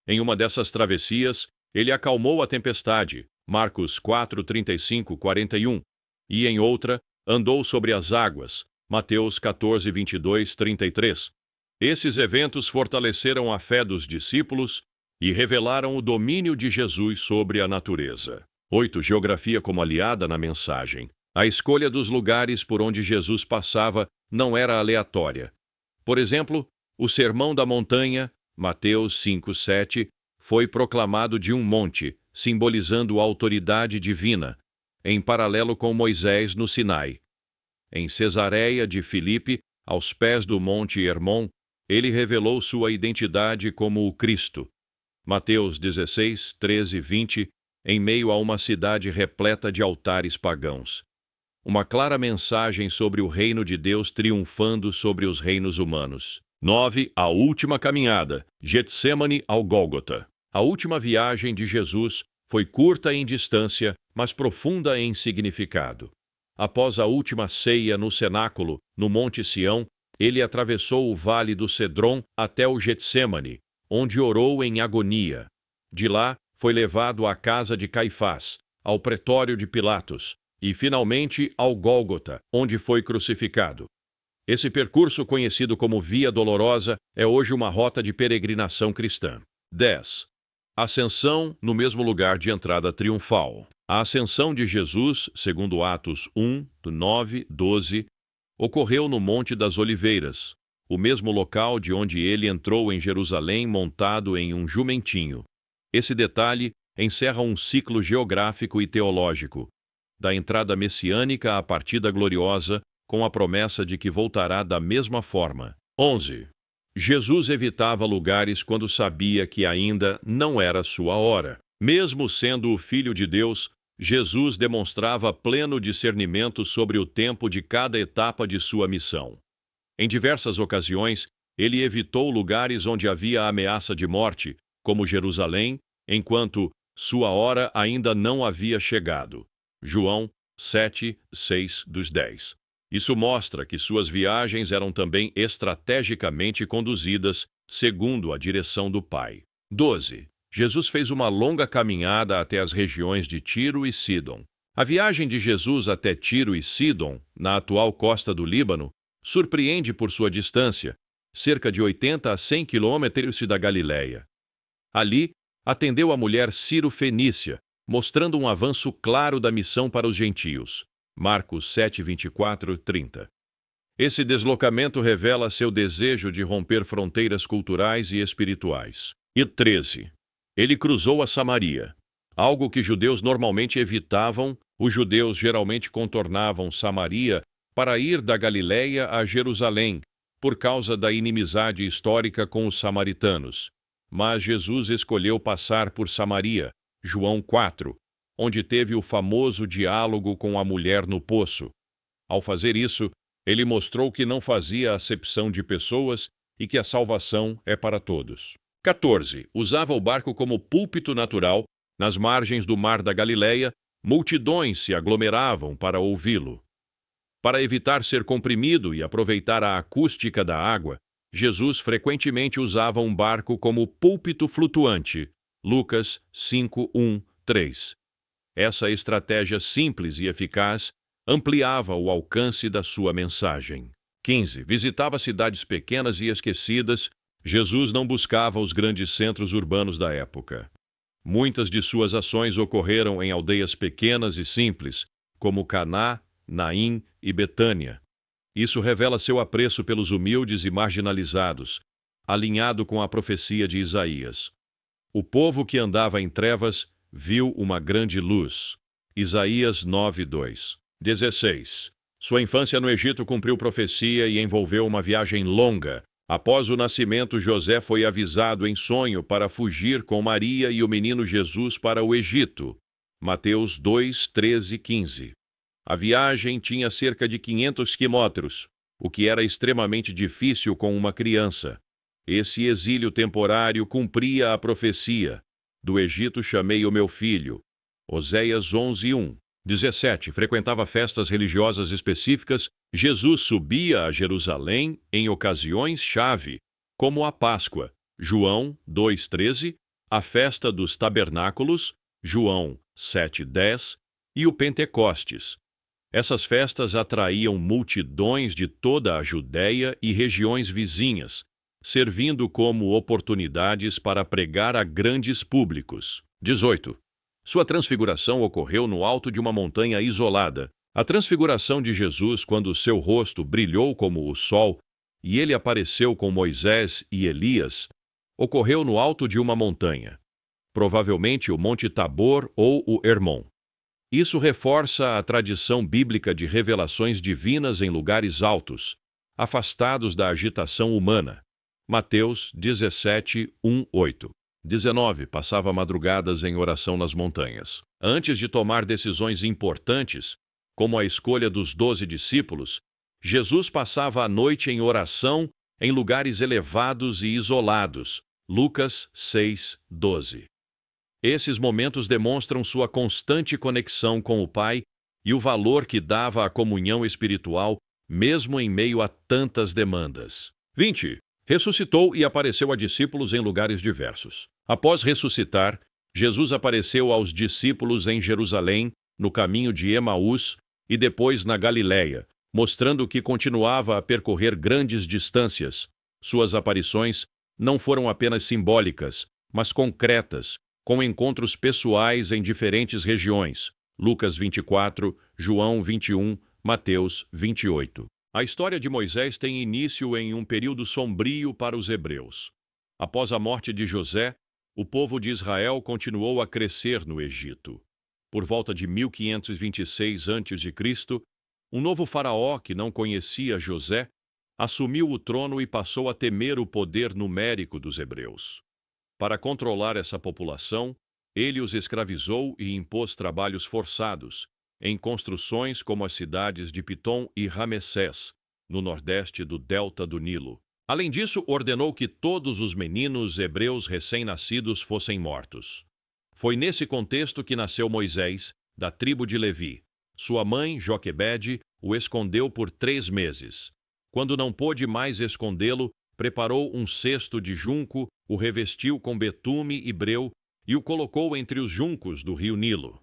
Em uma dessas travessias, ele acalmou a tempestade, Marcos 4, 35, 41, e em outra, andou sobre as águas, Mateus 14, 22, 33. Esses eventos fortaleceram a fé dos discípulos e revelaram o domínio de Jesus sobre a natureza. 8. Geografia como aliada na mensagem. A escolha dos lugares por onde Jesus passava não era aleatória. Por exemplo, o Sermão da Montanha, Mateus 5, 7, foi proclamado de um monte, simbolizando a autoridade divina, em paralelo com Moisés no Sinai. Em Cesareia de Filipe, aos pés do Monte Hermon, ele revelou sua identidade como o Cristo. Mateus 16, 13 e 20, em meio a uma cidade repleta de altares pagãos. Uma clara mensagem sobre o reino de Deus triunfando sobre os reinos humanos. 9. A última caminhada, Getsêmani ao Gólgota. A última viagem de Jesus foi curta em distância, mas profunda em significado. Após a última ceia no cenáculo, no Monte Sião, ele atravessou o vale do Cedron até o Getsêmani, onde orou em agonia. De lá, foi levado à casa de Caifás, ao pretório de Pilatos, e finalmente ao Gólgota, onde foi crucificado. Esse percurso, conhecido como Via Dolorosa, é hoje uma rota de peregrinação cristã. 10. Ascensão no mesmo lugar de entrada triunfal. A ascensão de Jesus, segundo Atos 1, 9, 12, ocorreu no Monte das Oliveiras, o mesmo local de onde ele entrou em Jerusalém montado em um jumentinho. Esse detalhe encerra um ciclo geográfico e teológico, da entrada messiânica à partida gloriosa, com a promessa de que voltará da mesma forma. 11. Jesus evitava lugares quando sabia que ainda não era sua hora. Mesmo sendo o Filho de Deus, Jesus demonstrava pleno discernimento sobre o tempo de cada etapa de sua missão. Em diversas ocasiões, ele evitou lugares onde havia ameaça de morte, como Jerusalém, enquanto sua hora ainda não havia chegado. João 7, 6 dos 10. Isso mostra que suas viagens eram também estrategicamente conduzidas segundo a direção do Pai. 12. Jesus fez uma longa caminhada até as regiões de Tiro e Sidom. A viagem de Jesus até Tiro e Sidom, na atual costa do Líbano, surpreende por sua distância, cerca de 80 a 100 quilômetros da Galileia. Ali, atendeu a mulher Ciro-Fenícia, mostrando um avanço claro da missão para os gentios. Marcos 7, 24, 30. Esse deslocamento revela seu desejo de romper fronteiras culturais e espirituais. E 13. Ele cruzou a Samaria. Algo que judeus normalmente evitavam, os judeus geralmente contornavam Samaria para ir da Galileia a Jerusalém, por causa da inimizade histórica com os samaritanos. Mas Jesus escolheu passar por Samaria, João 4, onde teve o famoso diálogo com a mulher no poço. Ao fazer isso, ele mostrou que não fazia acepção de pessoas e que a salvação é para todos. 14. Usava o barco como púlpito natural. Nas margens do Mar da Galileia, multidões se aglomeravam para ouvi-lo. Para evitar ser comprimido e aproveitar a acústica da água, Jesus frequentemente usava um barco como púlpito flutuante. Lucas 5, 1, 3. Essa estratégia simples e eficaz ampliava o alcance da sua mensagem. 15. Visitava cidades pequenas e esquecidas. Jesus não buscava os grandes centros urbanos da época. Muitas de suas ações ocorreram em aldeias pequenas e simples, como Caná, Naim e Betânia. Isso revela seu apreço pelos humildes e marginalizados, alinhado com a profecia de Isaías. O povo que andava em trevas viu uma grande luz. Isaías 9, 2. 16. Sua infância no Egito cumpriu profecia e envolveu uma viagem longa. Após o nascimento, José foi avisado em sonho para fugir com Maria e o menino Jesus para o Egito. Mateus 2, 13, 15. A viagem tinha cerca de 500 quilômetros, o que era extremamente difícil com uma criança. Esse exílio temporário cumpria a profecia: do Egito chamei o meu filho. Oséias 11, 1. 17. Frequentava festas religiosas específicas. Jesus subia a Jerusalém em ocasiões-chave, como a Páscoa, João 2,13, a festa dos tabernáculos, João 7,10, e o Pentecostes. Essas festas atraíam multidões de toda a Judéia e regiões vizinhas, servindo como oportunidades para pregar a grandes públicos. 18. Sua transfiguração ocorreu no alto de uma montanha isolada. A transfiguração de Jesus, quando seu rosto brilhou como o sol e ele apareceu com Moisés e Elias, ocorreu no alto de uma montanha. provavelmente o Monte Tabor ou o Hermon. Isso reforça a tradição bíblica de revelações divinas em lugares altos, afastados da agitação humana. Mateus 17, 1, 8. 19. Passava madrugadas em oração nas montanhas. Antes de tomar decisões importantes, como a escolha dos 12 discípulos, Jesus passava a noite em oração em lugares elevados e isolados. Lucas 6, 12. Esses momentos demonstram sua constante conexão com o Pai e o valor que dava à comunhão espiritual, mesmo em meio a tantas demandas. 20. Ressuscitou e apareceu a discípulos em lugares diversos. Após ressuscitar, Jesus apareceu aos discípulos em Jerusalém, no caminho de Emaús e depois na Galiléia, mostrando que continuava a percorrer grandes distâncias. Suas aparições não foram apenas simbólicas, mas concretas, com encontros pessoais em diferentes regiões. Lucas 24, João 21, Mateus 28. A história de Moisés tem início em um período sombrio para os hebreus. Após a morte de José, o povo de Israel continuou a crescer no Egito. Por volta de 1526 a.C., um novo faraó que não conhecia José assumiu o trono e passou a temer o poder numérico dos hebreus. Para controlar essa população, ele os escravizou e impôs trabalhos forçados em construções como as cidades de Pitom e Ramessés, no nordeste do delta do Nilo. Além disso, ordenou que todos os meninos hebreus recém-nascidos fossem mortos. Foi nesse contexto que nasceu Moisés, da tribo de Levi. Sua mãe, Joquebede, o escondeu por 3 meses. Quando não pôde mais escondê-lo, preparou um cesto de junco, o revestiu com betume e breu e o colocou entre os juncos do rio Nilo.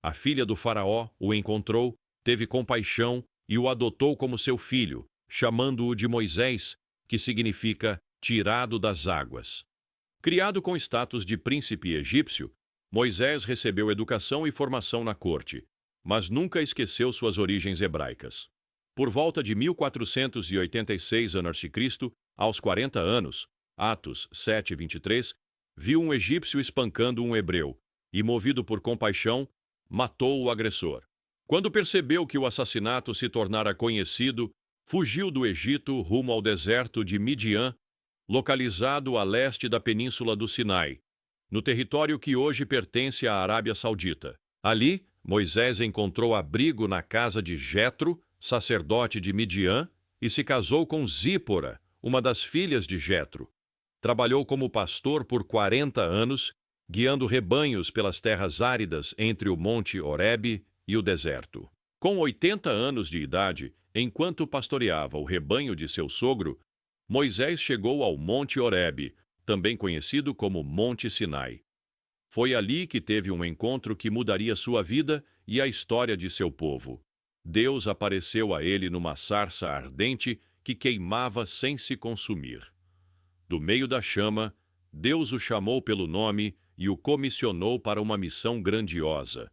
A filha do faraó o encontrou, teve compaixão e o adotou como seu filho, chamando-o de Moisés, que significa tirado das águas. Criado com status de príncipe egípcio, Moisés recebeu educação e formação na corte, mas nunca esqueceu suas origens hebraicas. Por volta de 1486 a.C., aos 40 anos, Atos 7, 23, viu um egípcio espancando um hebreu e, movido por compaixão, matou o agressor. Quando percebeu que o assassinato se tornara conhecido, fugiu do Egito rumo ao deserto de Midian, localizado a leste da península do Sinai, no território que hoje pertence à Arábia Saudita. Ali, Moisés encontrou abrigo na casa de Jetro, sacerdote de Midian, e se casou com Zípora, uma das filhas de Jetro. Trabalhou como pastor por 40 anos, guiando rebanhos pelas terras áridas entre o Monte Horebe e o deserto. Com 80 anos de idade, enquanto pastoreava o rebanho de seu sogro, Moisés chegou ao Monte Horebe, também conhecido como Monte Sinai. Foi ali que teve um encontro que mudaria sua vida e a história de seu povo. Deus apareceu a ele numa sarça ardente que queimava sem se consumir. Do meio da chama, Deus o chamou pelo nome e o comissionou para uma missão grandiosa: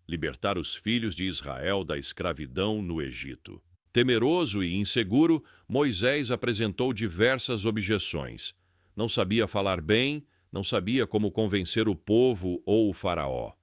libertar os filhos de Israel da escravidão no Egito. Temeroso e inseguro, Moisés apresentou diversas objeções. Não sabia falar bem, não sabia como convencer o povo ou o faraó.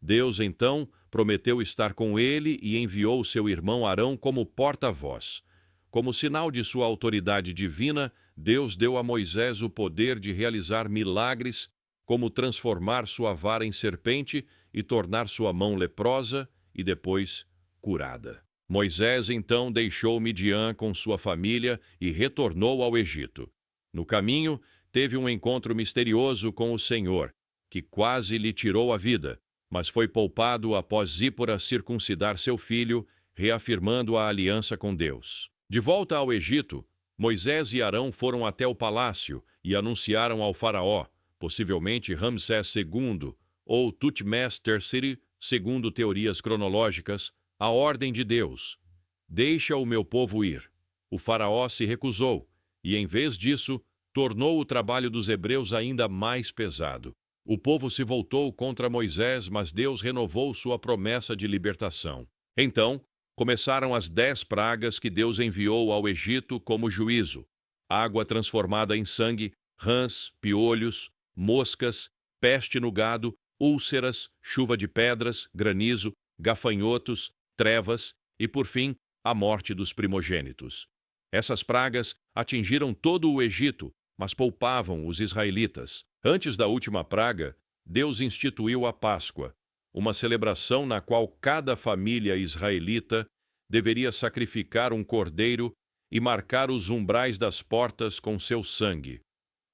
Deus, então, prometeu estar com ele e enviou seu irmão Arão como porta-voz. Como sinal de sua autoridade divina, Deus deu a Moisés o poder de realizar milagres, como transformar sua vara em serpente e tornar sua mão leprosa e depois curada. Moisés então deixou Midian com sua família e retornou ao Egito. No caminho, teve um encontro misterioso com o Senhor, que quase lhe tirou a vida, mas foi poupado após Zípora circuncidar seu filho, reafirmando a aliança com Deus. De volta ao Egito, Moisés e Arão foram até o palácio e anunciaram ao faraó, possivelmente Ramsés II ou Tutmés III, segundo teorias cronológicas, a ordem de Deus: deixa o meu povo ir. O faraó se recusou e, em vez disso, tornou o trabalho dos hebreus ainda mais pesado. O povo se voltou contra Moisés, mas Deus renovou sua promessa de libertação. Então, começaram as 10 pragas que Deus enviou ao Egito como juízo: água transformada em sangue, rãs, piolhos, moscas, peste no gado, úlceras, chuva de pedras, granizo, gafanhotos, trevas e, por fim, a morte dos primogênitos. Essas pragas atingiram todo o Egito, mas poupavam os israelitas. Antes da última praga, Deus instituiu a Páscoa, uma celebração na qual cada família israelita deveria sacrificar um cordeiro e marcar os umbrais das portas com seu sangue.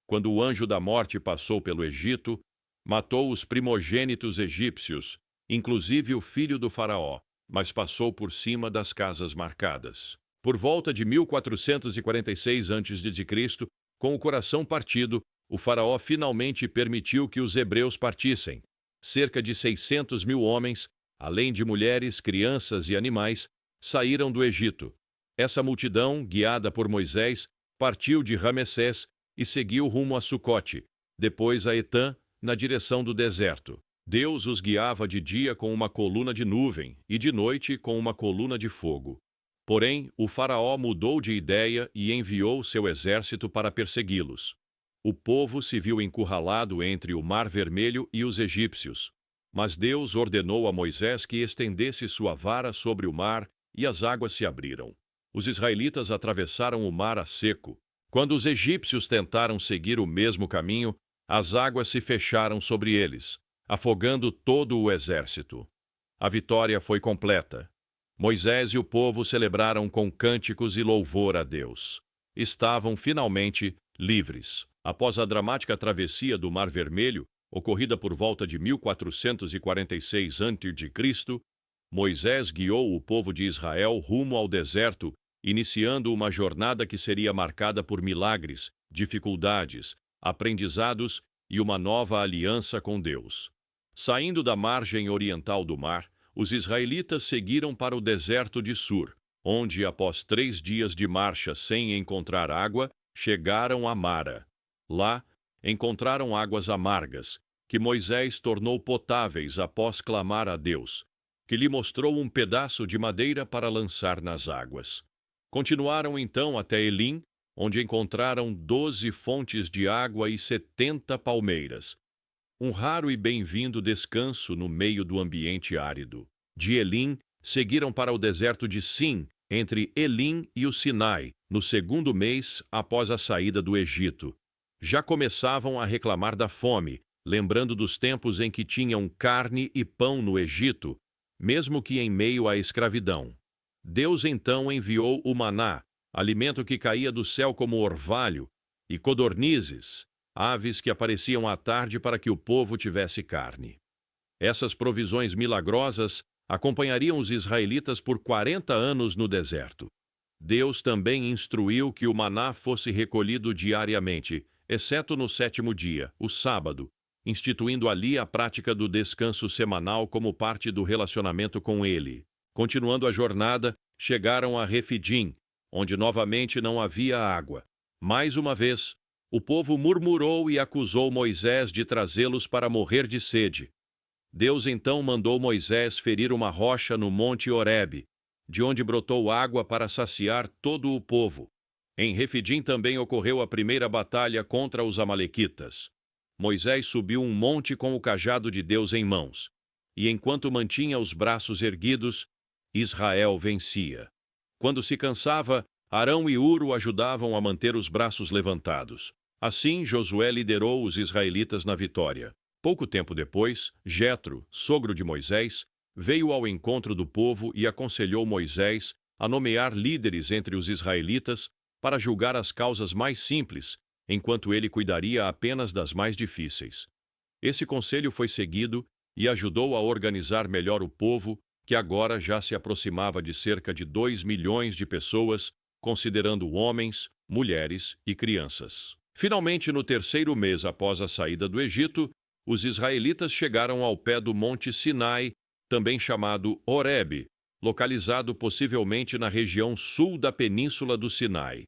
Quando o anjo da morte passou pelo Egito, matou os primogênitos egípcios, inclusive o filho do faraó, mas passou por cima das casas marcadas. Por volta de 1446 a.C., com o coração partido, o faraó finalmente permitiu que os hebreus partissem. Cerca de 600.000 homens, além de mulheres, crianças e animais, saíram do Egito. Essa multidão, guiada por Moisés, partiu de Ramessés e seguiu rumo a Sucote, depois a Etã, na direção do deserto. Deus os guiava de dia com uma coluna de nuvem e de noite com uma coluna de fogo. Porém, o faraó mudou de ideia e enviou seu exército para persegui-los. O povo se viu encurralado entre o Mar Vermelho e os egípcios. Mas Deus ordenou a Moisés que estendesse sua vara sobre o mar e as águas se abriram. Os israelitas atravessaram o mar a seco. Quando os egípcios tentaram seguir o mesmo caminho, as águas se fecharam sobre eles, afogando todo o exército. A vitória foi completa. Moisés e o povo celebraram com cânticos e louvor a Deus. Estavam finalmente livres. Após a dramática travessia do Mar Vermelho, ocorrida por volta de 1446 a.C., Moisés guiou o povo de Israel rumo ao deserto, iniciando uma jornada que seria marcada por milagres, dificuldades, aprendizados e uma nova aliança com Deus. Saindo da margem oriental do mar, os israelitas seguiram para o deserto de Sur, onde, após 3 dias de marcha sem encontrar água, chegaram a Mara. Lá, encontraram águas amargas, que Moisés tornou potáveis após clamar a Deus, que lhe mostrou um pedaço de madeira para lançar nas águas. Continuaram então até Elim, onde encontraram 12 fontes de água e 70 palmeiras. Um raro e bem-vindo descanso no meio do ambiente árido. De Elim, seguiram para o deserto de Sim, entre Elim e o Sinai, no 2º mês após a saída do Egito. Já começavam a reclamar da fome, lembrando dos tempos em que tinham carne e pão no Egito, mesmo que em meio à escravidão. Deus então enviou o maná, alimento que caía do céu como orvalho, e codornizes, aves que apareciam à tarde para que o povo tivesse carne. Essas provisões milagrosas acompanhariam os israelitas por 40 anos no deserto. Deus também instruiu que o maná fosse recolhido diariamente, exceto no 7º dia, o sábado, instituindo ali a prática do descanso semanal como parte do relacionamento com ele. Continuando a jornada, chegaram a Refidim, onde novamente não havia água. Mais uma vez, o povo murmurou e acusou Moisés de trazê-los para morrer de sede. Deus então mandou Moisés ferir uma rocha no monte Horebe, de onde brotou água para saciar todo o povo. Em Refidim também ocorreu a primeira batalha contra os amalequitas. Moisés subiu um monte com o cajado de Deus em mãos, e enquanto mantinha os braços erguidos, Israel vencia. Quando se cansava, Arão e Hur o ajudavam a manter os braços levantados. Assim, Josué liderou os israelitas na vitória. Pouco tempo depois, Jetro, sogro de Moisés, veio ao encontro do povo e aconselhou Moisés a nomear líderes entre os israelitas para julgar as causas mais simples, enquanto ele cuidaria apenas das mais difíceis. Esse conselho foi seguido e ajudou a organizar melhor o povo, que agora já se aproximava de cerca de 2 milhões de pessoas, considerando homens, mulheres e crianças. Finalmente, no 3º mês após a saída do Egito, os israelitas chegaram ao pé do Monte Sinai, também chamado Horebe, localizado possivelmente na região sul da península do Sinai.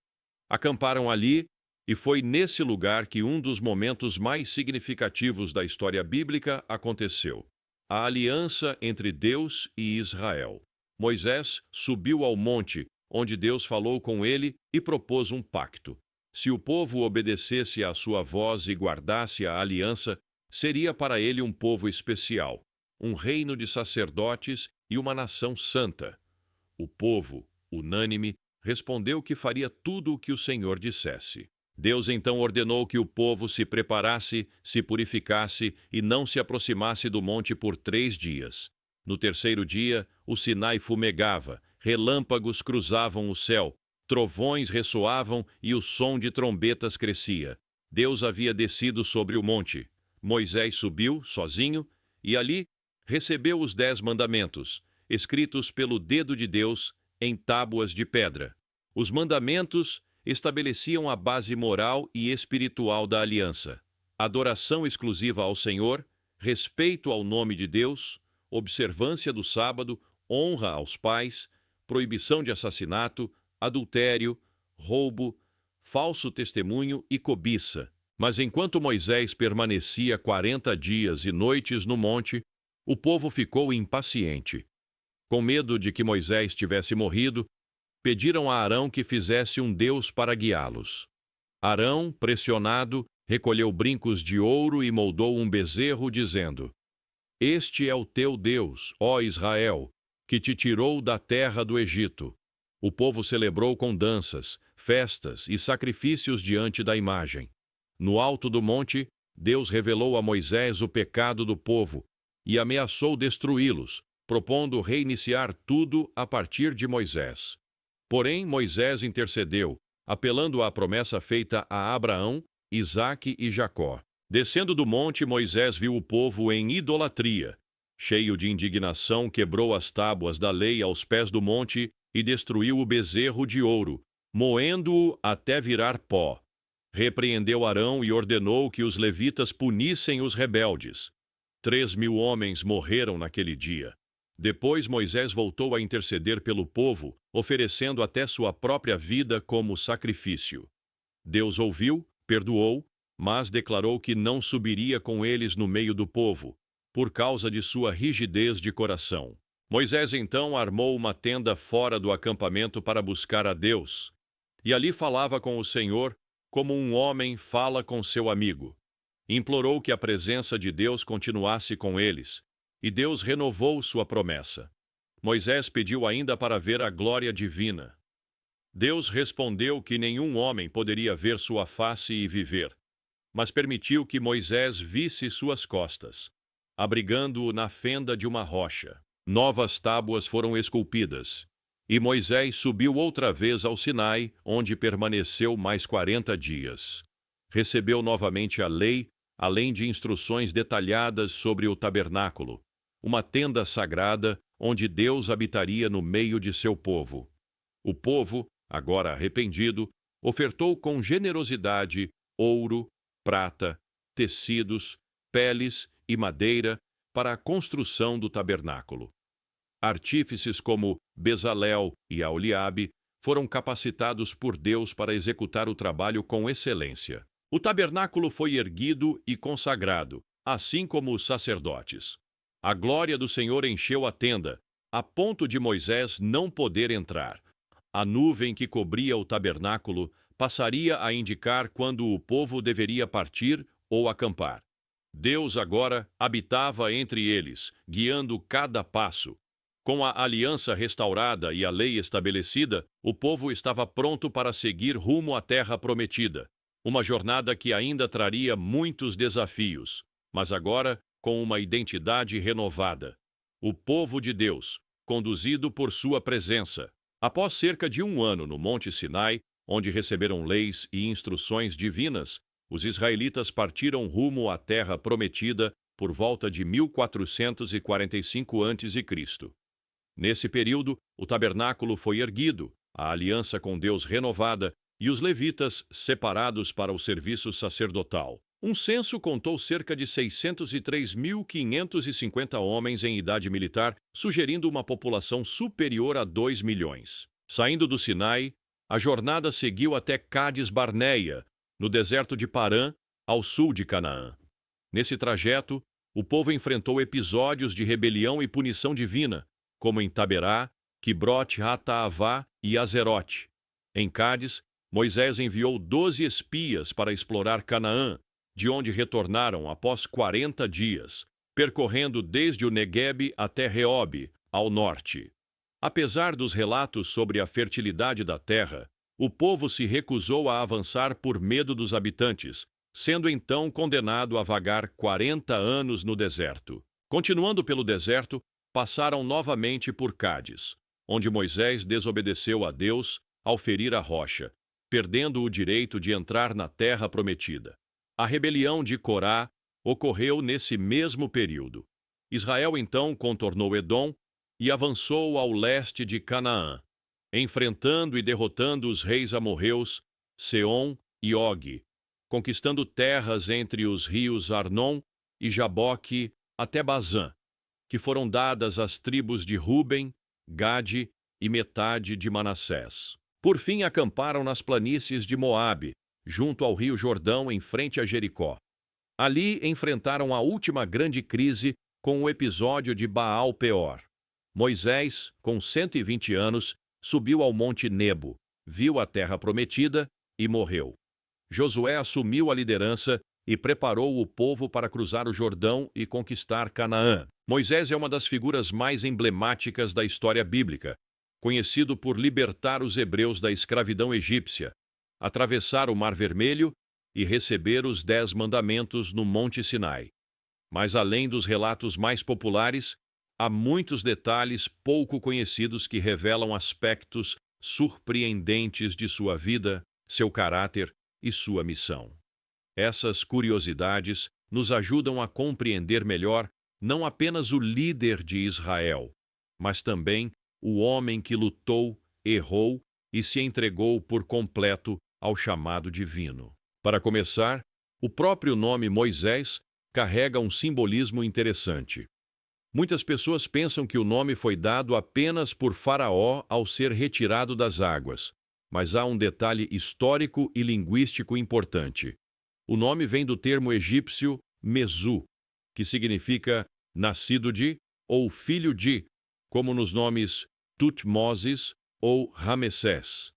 Acamparam ali, e foi nesse lugar que um dos momentos mais significativos da história bíblica aconteceu: a aliança entre Deus e Israel. Moisés subiu ao monte, onde Deus falou com ele e propôs um pacto. Se o povo obedecesse à sua voz e guardasse a aliança, seria para ele um povo especial, um reino de sacerdotes e uma nação santa. O povo, unânime, respondeu que faria tudo o que o Senhor dissesse. Deus então ordenou que o povo se preparasse, se purificasse e não se aproximasse do monte por 3 dias. No terceiro dia, o Sinai fumegava, relâmpagos cruzavam o céu, trovões ressoavam e o som de trombetas crescia. Deus havia descido sobre o monte. Moisés subiu, sozinho, e ali recebeu os 10 mandamentos, escritos pelo dedo de Deus em tábuas de pedra. Os mandamentos estabeleciam a base moral e espiritual da aliança: adoração exclusiva ao Senhor, respeito ao nome de Deus, observância do sábado, honra aos pais, proibição de assassinato, adultério, roubo, falso testemunho e cobiça. Mas enquanto Moisés permanecia 40 dias e noites no monte, o povo ficou impaciente. Com medo de que Moisés tivesse morrido, pediram a Arão que fizesse um Deus para guiá-los. Arão, pressionado, recolheu brincos de ouro e moldou um bezerro, dizendo: Este é o teu Deus, ó Israel, que te tirou da terra do Egito. O povo celebrou com danças, festas e sacrifícios diante da imagem. No alto do monte, Deus revelou a Moisés o pecado do povo e ameaçou destruí-los, propondo reiniciar tudo a partir de Moisés. Porém, Moisés intercedeu, apelando à promessa feita a Abraão, Isaque e Jacó. Descendo do monte, Moisés viu o povo em idolatria. Cheio de indignação, quebrou as tábuas da lei aos pés do monte e destruiu o bezerro de ouro, moendo-o até virar pó. Repreendeu Arão e ordenou que os levitas punissem os rebeldes. 3.000 homens morreram naquele dia. Depois Moisés voltou a interceder pelo povo, oferecendo até sua própria vida como sacrifício. Deus ouviu, perdoou, mas declarou que não subiria com eles no meio do povo, por causa de sua rigidez de coração. Moisés então armou uma tenda fora do acampamento para buscar a Deus, e ali falava com o Senhor como um homem fala com seu amigo. Implorou que a presença de Deus continuasse com eles, e Deus renovou sua promessa. Moisés pediu ainda para ver a glória divina. Deus respondeu que nenhum homem poderia ver sua face e viver, mas permitiu que Moisés visse suas costas, abrigando-o na fenda de uma rocha. Novas tábuas foram esculpidas, e Moisés subiu outra vez ao Sinai, onde permaneceu mais 40 dias. Recebeu novamente a lei, além de instruções detalhadas sobre o tabernáculo, uma tenda sagrada onde Deus habitaria no meio de seu povo. O povo, agora arrependido, ofertou com generosidade ouro, prata, tecidos, peles e madeira para a construção do tabernáculo. Artífices como Bezalel e Aholiabe foram capacitados por Deus para executar o trabalho com excelência. O tabernáculo foi erguido e consagrado, assim como os sacerdotes. A glória do Senhor encheu a tenda, a ponto de Moisés não poder entrar. A nuvem que cobria o tabernáculo passaria a indicar quando o povo deveria partir ou acampar. Deus agora habitava entre eles, guiando cada passo. Com a aliança restaurada e a lei estabelecida, o povo estava pronto para seguir rumo à terra prometida. Uma jornada que ainda traria muitos desafios, mas agora com uma identidade renovada. O povo de Deus, conduzido por sua presença. Após cerca de 1 ano no Monte Sinai, onde receberam leis e instruções divinas, os israelitas partiram rumo à terra prometida por volta de 1445 a.C. Nesse período, o tabernáculo foi erguido, a aliança com Deus renovada e os levitas separados para o serviço sacerdotal. Um censo contou cerca de 603.550 homens em idade militar, sugerindo uma população superior a 2 milhões. Saindo do Sinai, a jornada seguiu até Cádiz Barneia, no deserto de Parã, ao sul de Canaã. Nesse trajeto, o povo enfrentou episódios de rebelião e punição divina, como em Taberá, Quibrote Hataavá e Azerote. Em Cádiz, Moisés enviou 12 espias para explorar Canaã, de onde retornaram após 40 dias, percorrendo desde o Neguebe até Reob, ao norte. Apesar dos relatos sobre a fertilidade da terra, o povo se recusou a avançar por medo dos habitantes, sendo então condenado a vagar 40 anos no deserto. Continuando pelo deserto, passaram novamente por Cádiz, onde Moisés desobedeceu a Deus ao ferir a rocha, perdendo o direito de entrar na terra prometida. A rebelião de Corá ocorreu nesse mesmo período. Israel então contornou Edom e avançou ao leste de Canaã, enfrentando e derrotando os reis amorreus Seom e Og, conquistando terras entre os rios Arnon e Jaboque até Bazã, que foram dadas às tribos de Ruben, Gade e metade de Manassés. Por fim, acamparam nas planícies de Moabe, junto ao rio Jordão, em frente a Jericó. Ali enfrentaram a última grande crise com o episódio de Baal-Peor. Moisés, com 120 anos, subiu ao monte Nebo, viu a terra prometida e morreu. Josué assumiu a liderança e preparou o povo para cruzar o Jordão e conquistar Canaã. Moisés é uma das figuras mais emblemáticas da história bíblica, conhecido por libertar os hebreus da escravidão egípcia, atravessar o Mar Vermelho e receber os 10 mandamentos no Monte Sinai. Mas além dos relatos mais populares, há muitos detalhes pouco conhecidos que revelam aspectos surpreendentes de sua vida, seu caráter e sua missão. Essas curiosidades nos ajudam a compreender melhor não apenas o líder de Israel, mas também o homem que lutou, errou e se entregou por completo ao chamado divino. Para começar, o próprio nome Moisés carrega um simbolismo interessante. Muitas pessoas pensam que o nome foi dado apenas por Faraó ao ser retirado das águas, mas há um detalhe histórico e linguístico importante. O nome vem do termo egípcio Mesu, que significa nascido de ou filho de, como nos nomes Tutmoses ou Ramessés.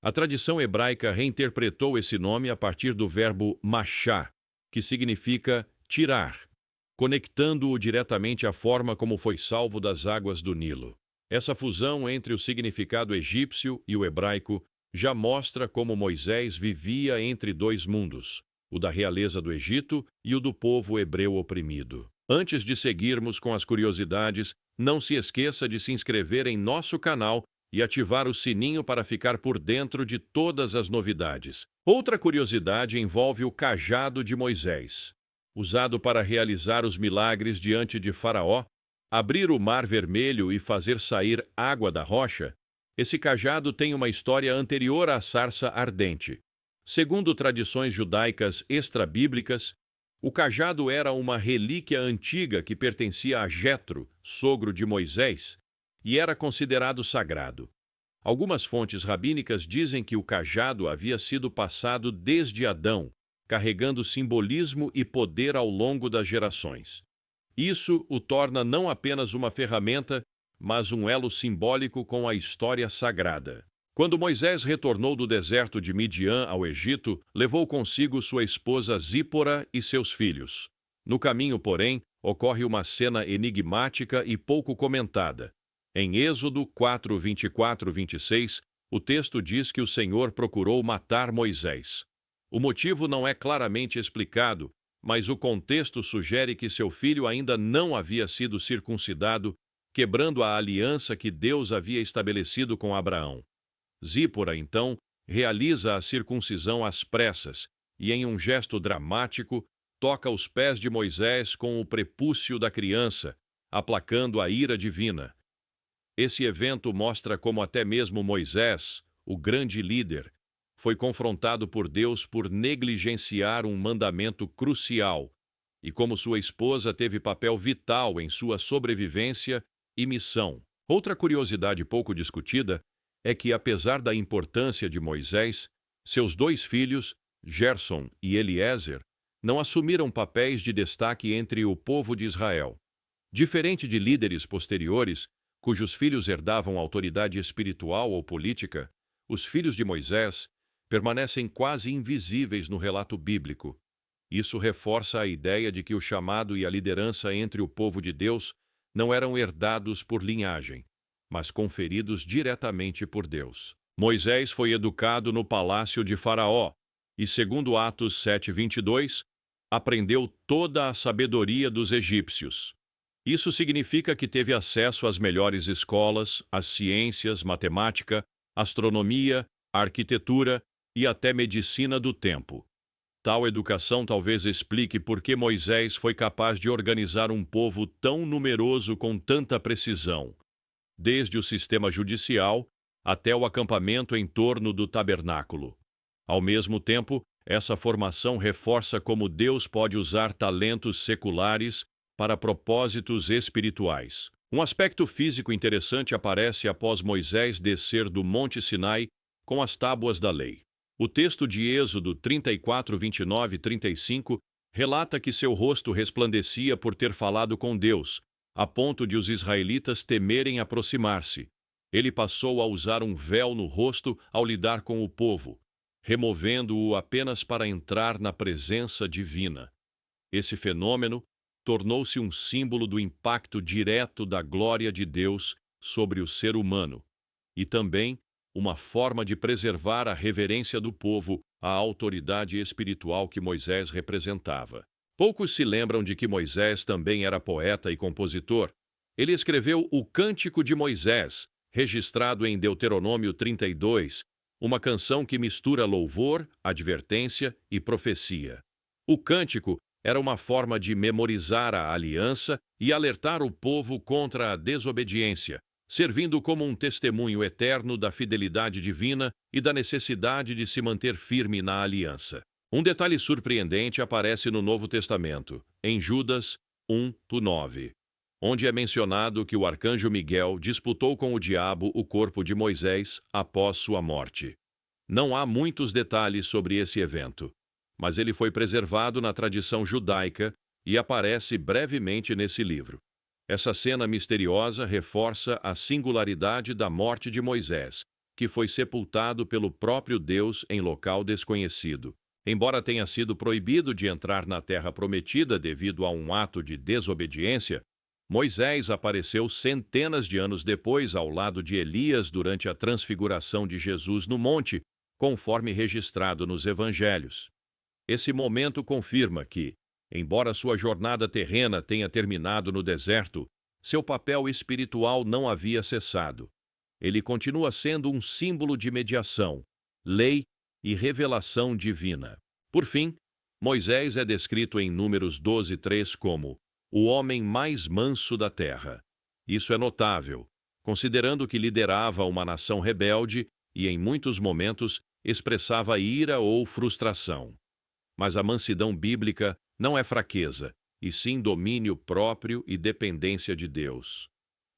A tradição hebraica reinterpretou esse nome a partir do verbo machá, que significa tirar, conectando-o diretamente à forma como foi salvo das águas do Nilo. Essa fusão entre o significado egípcio e o hebraico já mostra como Moisés vivia entre dois mundos, o da realeza do Egito e o do povo hebreu oprimido. Antes de seguirmos com as curiosidades, não se esqueça de se inscrever em nosso canal e ativar o sininho para ficar por dentro de todas as novidades. Outra curiosidade envolve o cajado de Moisés. Usado para realizar os milagres diante de Faraó, abrir o Mar Vermelho e fazer sair água da rocha, esse cajado tem uma história anterior à sarça ardente. Segundo tradições judaicas extrabíblicas, o cajado era uma relíquia antiga que pertencia a Jetro, sogro de Moisés, e era considerado sagrado. Algumas fontes rabínicas dizem que o cajado havia sido passado desde Adão, carregando simbolismo e poder ao longo das gerações. Isso o torna não apenas uma ferramenta, mas um elo simbólico com a história sagrada. Quando Moisés retornou do deserto de Midian ao Egito, levou consigo sua esposa Zípora e seus filhos. No caminho, porém, ocorre uma cena enigmática e pouco comentada. Em Êxodo 4, 24, 26, o texto diz que o Senhor procurou matar Moisés. O motivo não é claramente explicado, mas o contexto sugere que seu filho ainda não havia sido circuncidado, quebrando a aliança que Deus havia estabelecido com Abraão. Zípora, então, realiza a circuncisão às pressas e, em um gesto dramático, toca os pés de Moisés com o prepúcio da criança, aplacando a ira divina. Esse evento mostra como até mesmo Moisés, o grande líder, foi confrontado por Deus por negligenciar um mandamento crucial e como sua esposa teve papel vital em sua sobrevivência e missão. Outra curiosidade pouco discutida é que, apesar da importância de Moisés, seus 2 filhos, Gerson e Eliezer, não assumiram papéis de destaque entre o povo de Israel. Diferente de líderes posteriores, cujos filhos herdavam autoridade espiritual ou política, os filhos de Moisés permanecem quase invisíveis no relato bíblico. Isso reforça a ideia de que o chamado e a liderança entre o povo de Deus não eram herdados por linhagem, mas conferidos diretamente por Deus. Moisés foi educado no palácio de Faraó e, segundo Atos 7:22, aprendeu toda a sabedoria dos egípcios. Isso significa que teve acesso às melhores escolas, às ciências, matemática, astronomia, arquitetura e até medicina do tempo. Tal educação talvez explique por que Moisés foi capaz de organizar um povo tão numeroso com tanta precisão, desde o sistema judicial até o acampamento em torno do tabernáculo. Ao mesmo tempo, essa formação reforça como Deus pode usar talentos seculares para propósitos espirituais. Um aspecto físico interessante aparece após Moisés descer do Monte Sinai com as tábuas da lei. O texto de Êxodo 34, 29 e 35 relata que seu rosto resplandecia por ter falado com Deus, a ponto de os israelitas temerem aproximar-se. Ele passou a usar um véu no rosto ao lidar com o povo, removendo-o apenas para entrar na presença divina. Esse fenômeno tornou-se um símbolo do impacto direto da glória de Deus sobre o ser humano e também uma forma de preservar a reverência do povo à autoridade espiritual que Moisés representava. Poucos se lembram de que Moisés também era poeta e compositor. Ele escreveu o Cântico de Moisés, registrado em Deuteronômio 32, uma canção que mistura louvor, advertência e profecia. O cântico era uma forma de memorizar a aliança e alertar o povo contra a desobediência, servindo como um testemunho eterno da fidelidade divina e da necessidade de se manter firme na aliança. Um detalhe surpreendente aparece no Novo Testamento, em Judas 1:9, onde é mencionado que o arcanjo Miguel disputou com o diabo o corpo de Moisés após sua morte. Não há muitos detalhes sobre esse evento, mas ele foi preservado na tradição judaica e aparece brevemente nesse livro. Essa cena misteriosa reforça a singularidade da morte de Moisés, que foi sepultado pelo próprio Deus em local desconhecido. Embora tenha sido proibido de entrar na Terra Prometida devido a um ato de desobediência, Moisés apareceu centenas de anos depois ao lado de Elias durante a transfiguração de Jesus no monte, conforme registrado nos Evangelhos. Esse momento confirma que, embora sua jornada terrena tenha terminado no deserto, seu papel espiritual não havia cessado. Ele continua sendo um símbolo de mediação, lei e revelação divina. Por fim, Moisés é descrito em Números 12:3 como o homem mais manso da terra. Isso é notável, considerando que liderava uma nação rebelde e, em muitos momentos, expressava ira ou frustração. Mas a mansidão bíblica não é fraqueza, e sim domínio próprio e dependência de Deus.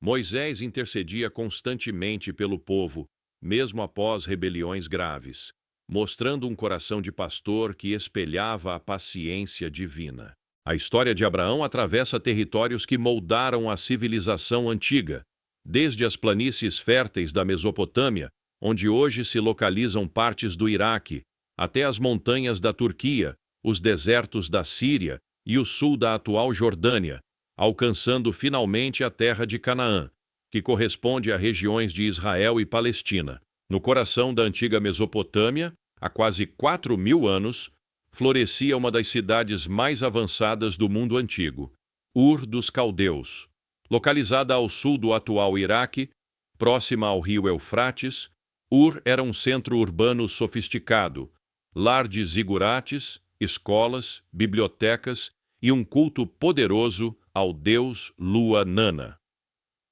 Moisés intercedia constantemente pelo povo, mesmo após rebeliões graves, mostrando um coração de pastor que espelhava a paciência divina. A história de Abraão atravessa territórios que moldaram a civilização antiga, desde as planícies férteis da Mesopotâmia, onde hoje se localizam partes do Iraque, até as montanhas da Turquia, os desertos da Síria e o sul da atual Jordânia, alcançando finalmente a terra de Canaã, que corresponde a regiões de Israel e Palestina. No coração da antiga Mesopotâmia, há quase 4.000 anos, florescia uma das cidades mais avançadas do mundo antigo, Ur dos Caldeus. Localizada ao sul do atual Iraque, próxima ao rio Eufrates, Ur era um centro urbano sofisticado, lar de zigurates, escolas, bibliotecas e um culto poderoso ao deus Lua Nana.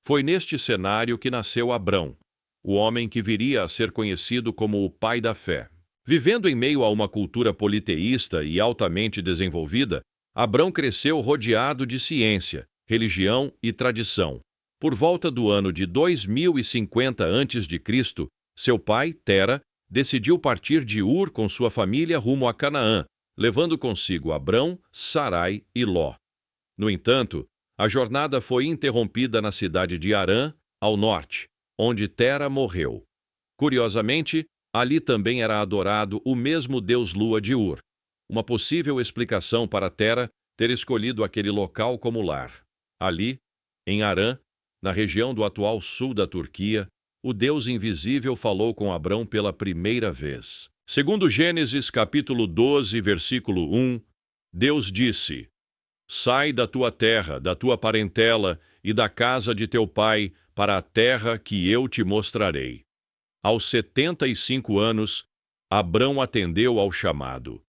Foi neste cenário que nasceu Abrão, o homem que viria a ser conhecido como o pai da fé. Vivendo em meio a uma cultura politeísta e altamente desenvolvida, Abrão cresceu rodeado de ciência, religião e tradição. Por volta do ano de 2050 a.C., seu pai, Tera, decidiu partir de Ur com sua família rumo a Canaã, levando consigo Abrão, Sarai e Ló. No entanto, a jornada foi interrompida na cidade de Harã, ao norte, onde Tera morreu. Curiosamente, ali também era adorado o mesmo deus Lua de Ur. uma possível explicação para Tera ter escolhido aquele local como lar. Ali, em Harã, na região do atual sul da Turquia, o Deus invisível falou com Abrão pela primeira vez. Segundo Gênesis capítulo 12, versículo 1, Deus disse: Sai da tua terra, da tua parentela e da casa de teu pai para a terra que eu te mostrarei. Aos 75 anos, Abrão atendeu ao chamado.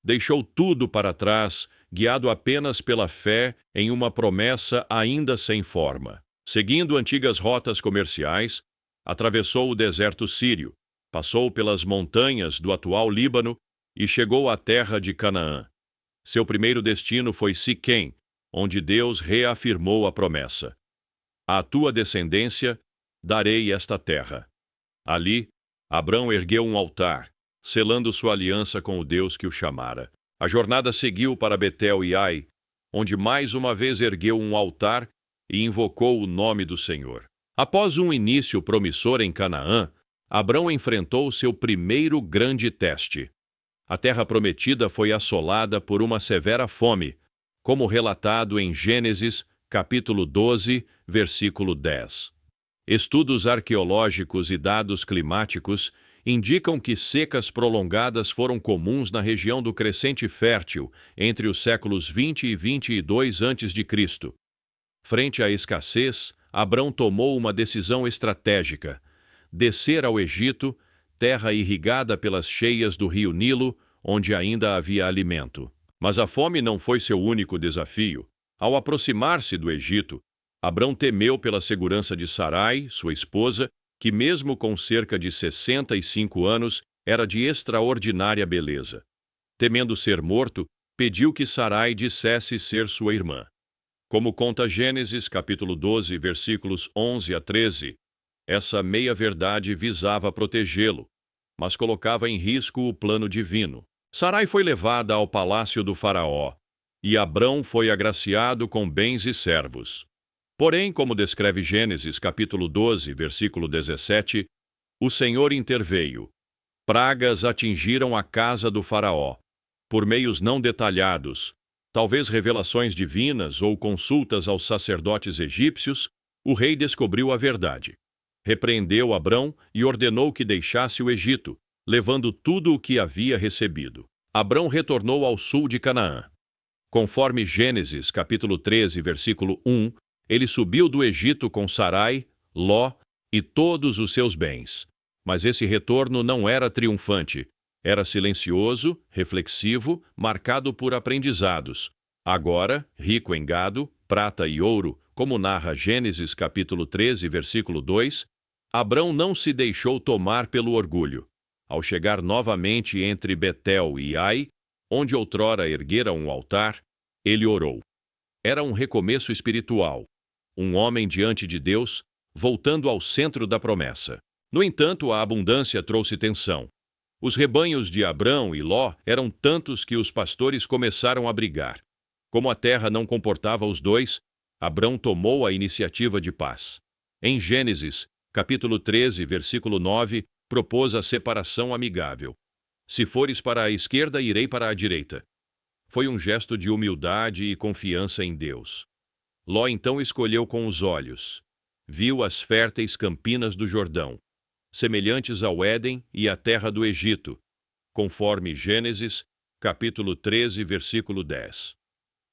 Deixou tudo para trás, guiado apenas pela fé em uma promessa ainda sem forma. Seguindo antigas rotas comerciais, atravessou o deserto sírio, passou pelas montanhas do atual Líbano e chegou à terra de Canaã. Seu primeiro destino foi Siquém, onde Deus reafirmou a promessa: À tua descendência darei esta terra. Ali, Abrão ergueu um altar, selando sua aliança com o Deus que o chamara. A jornada seguiu para Betel e Ai, onde mais uma vez ergueu um altar e invocou o nome do Senhor. Após um início promissor em Canaã, Abrão enfrentou seu primeiro grande teste. A terra prometida foi assolada por uma severa fome, como relatado em Gênesis, capítulo 12, versículo 10. Estudos arqueológicos e dados climáticos indicam que secas prolongadas foram comuns na região do Crescente Fértil entre os séculos 20 e 22 a.C. Frente à escassez, Abrão tomou uma decisão estratégica: descer ao Egito, terra irrigada pelas cheias do rio Nilo, onde ainda havia alimento. Mas a fome não foi seu único desafio. Ao aproximar-se do Egito, Abrão temeu pela segurança de Sarai, sua esposa, que mesmo com cerca de 65 anos, era de extraordinária beleza. Temendo ser morto, pediu que Sarai dissesse ser sua irmã. Como conta Gênesis, capítulo 12, versículos 11 a 13, essa meia-verdade visava protegê-lo, mas colocava em risco o plano divino. Sarai foi levada ao palácio do faraó, e Abrão foi agraciado com bens e servos. Porém, como descreve Gênesis, capítulo 12, versículo 17, o Senhor interveio. Pragas atingiram a casa do faraó. Por meios não detalhados, talvez revelações divinas ou consultas aos sacerdotes egípcios, o rei descobriu a verdade. Repreendeu Abrão e ordenou que deixasse o Egito, levando tudo o que havia recebido. Abrão retornou ao sul de Canaã. Conforme Gênesis, capítulo 13, versículo 1, ele subiu do Egito com Sarai, Ló e todos os seus bens. Mas esse retorno não era triunfante. Era silencioso, reflexivo, marcado por aprendizados. Agora, rico em gado, prata e ouro, como narra Gênesis capítulo 13, versículo 2, Abrão não se deixou tomar pelo orgulho. Ao chegar novamente entre Betel e Ai, onde outrora erguera um altar, ele orou. Era um recomeço espiritual. Um homem diante de Deus, voltando ao centro da promessa. No entanto, a abundância trouxe tensão. Os rebanhos de Abrão e Ló eram tantos que os pastores começaram a brigar. Como a terra não comportava os dois, Abrão tomou a iniciativa de paz. Em Gênesis, capítulo 13, versículo 9, propôs a separação amigável. Se fores para a esquerda, irei para a direita. Foi um gesto de humildade e confiança em Deus. Ló então escolheu com os olhos. Viu as férteis campinas do Jordão, semelhantes ao Éden e à terra do Egito, conforme Gênesis, capítulo 13, versículo 10.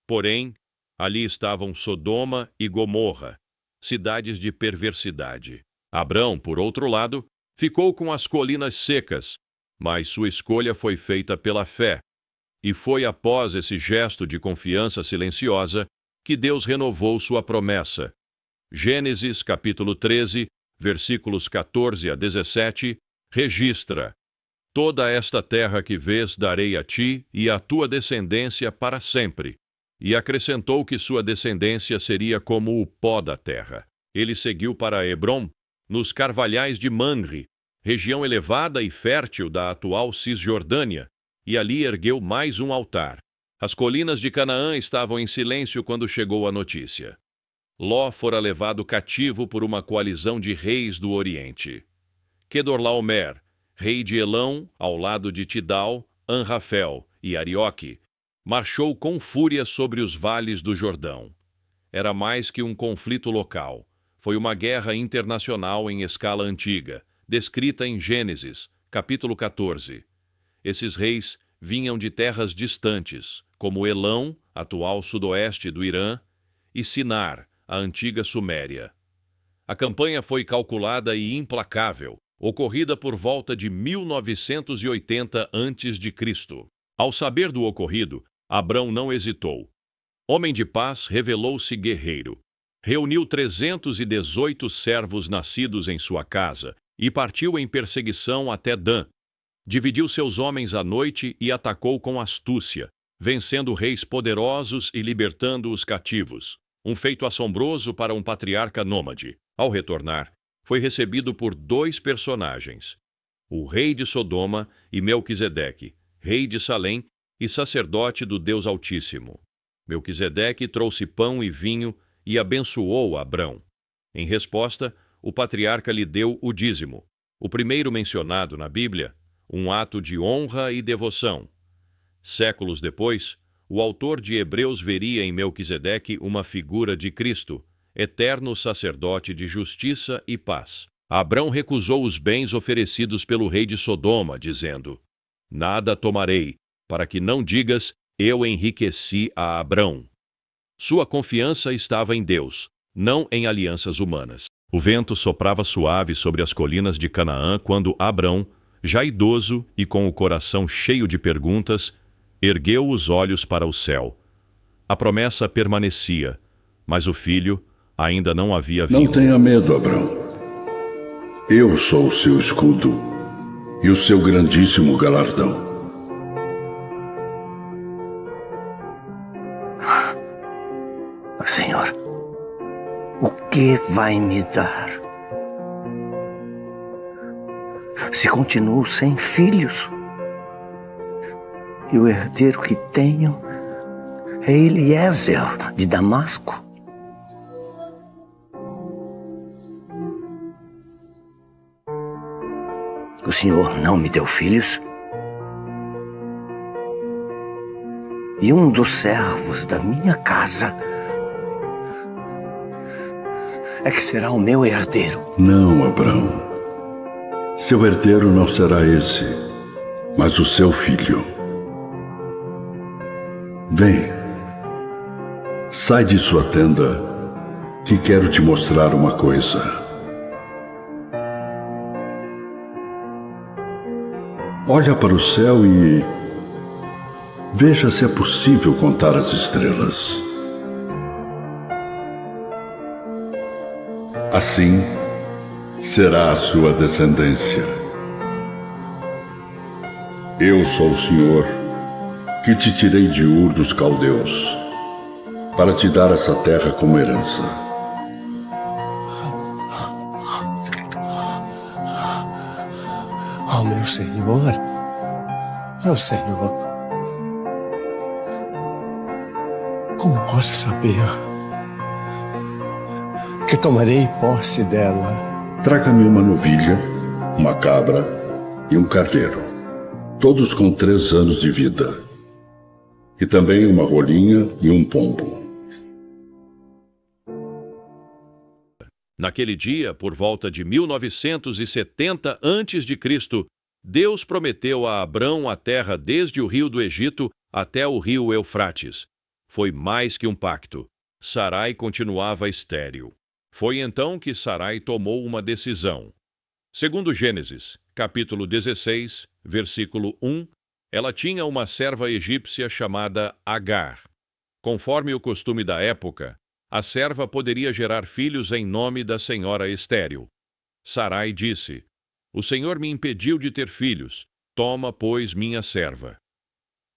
Porém, ali estavam Sodoma e Gomorra, cidades de perversidade. Abrão, por outro lado, ficou com as colinas secas, mas sua escolha foi feita pela fé. E foi após esse gesto de confiança silenciosa que Deus renovou sua promessa. Gênesis, capítulo 13, versículos 14 a 17, registra: Toda esta terra que vês darei a ti e à tua descendência para sempre. E acrescentou que sua descendência seria como o pó da terra. Ele seguiu para Hebrom, nos carvalhais de Manre, região elevada e fértil da atual Cisjordânia, e ali ergueu mais um altar. As colinas de Canaã estavam em silêncio quando chegou a notícia. Ló fora levado cativo por uma coalizão de reis do Oriente. Quedorlaomer, rei de Elão, ao lado de Tidal, Anrafel e Arioque, marchou com fúria sobre os vales do Jordão. Era mais que um conflito local. Foi uma guerra internacional em escala antiga, descrita em Gênesis, capítulo 14. Esses reis vinham de terras distantes, como Elão, atual sudoeste do Irã, e Sinar, a antiga Suméria. A campanha foi calculada e implacável, ocorrida por volta de 1980 a.C. Ao saber do ocorrido, Abrão não hesitou. Homem de paz, revelou-se guerreiro. Reuniu 318 servos nascidos em sua casa e partiu em perseguição até Dan. Dividiu seus homens à noite e atacou com astúcia, vencendo reis poderosos e libertando os cativos. Um feito assombroso para um patriarca nômade. Ao retornar, foi recebido por dois personagens: o rei de Sodoma e Melquisedeque, rei de Salém e sacerdote do Deus Altíssimo. Melquisedeque trouxe pão e vinho e abençoou Abrão. Em resposta, o patriarca lhe deu o dízimo, o primeiro mencionado na Bíblia, um ato de honra e devoção. Séculos depois, o autor de Hebreus veria em Melquisedeque uma figura de Cristo, eterno sacerdote de justiça e paz. Abrão recusou os bens oferecidos pelo rei de Sodoma, dizendo: "Nada tomarei, para que não digas, eu enriqueci a Abrão." Sua confiança estava em Deus, não em alianças humanas. O vento soprava suave sobre as colinas de Canaã quando Abrão, já idoso e com o coração cheio de perguntas, ergueu os olhos para o céu. A promessa permanecia, mas o filho ainda não havia vindo. Não tenha medo, Abrão. Eu sou o seu escudo e o seu grandíssimo galardão. Senhor, o que vai me dar? Se continuo sem filhos, e o herdeiro que tenho é Eliezer de Damasco. O Senhor não me deu filhos, e um dos servos da minha casa é que será o meu herdeiro. Não, Abrão. Seu herdeiro não será esse, mas o seu filho. Vem, sai de sua tenda, que quero te mostrar uma coisa. Olha para o céu e veja se é possível contar as estrelas. Assim será a sua descendência. Eu sou o Senhor, que te tirei de Ur dos Caldeus, para te dar essa terra como herança. Oh, meu Senhor, meu Senhor, como posso saber que tomarei posse dela? Traga-me uma novilha, uma cabra e um carneiro, todos com 3 anos de vida, e também uma rolinha e um pombo. Naquele dia, por volta de 1970 a.C., Deus prometeu a Abrão a terra desde o rio do Egito até o rio Eufrates. Foi mais que um pacto. Sarai continuava estéril. Foi então que Sarai tomou uma decisão. Segundo Gênesis, capítulo 16, versículo 1, ela tinha uma serva egípcia chamada Agar. Conforme o costume da época, a serva poderia gerar filhos em nome da senhora estéril. Sarai disse: "O Senhor me impediu de ter filhos. Toma, pois, minha serva."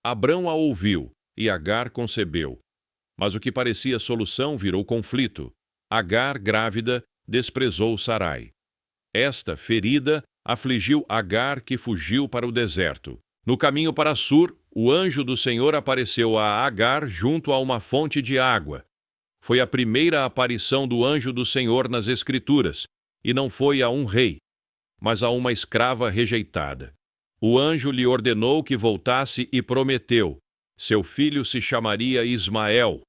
Abrão a ouviu, e Agar concebeu. Mas o que parecia solução virou conflito. Agar, grávida, desprezou Sarai. Esta, ferida, afligiu Agar, que fugiu para o deserto. No caminho para Sur, o anjo do Senhor apareceu a Agar junto a uma fonte de água. Foi a primeira aparição do anjo do Senhor nas Escrituras, e não foi a um rei, mas a uma escrava rejeitada. O anjo lhe ordenou que voltasse e prometeu: seu filho se chamaria Ismael.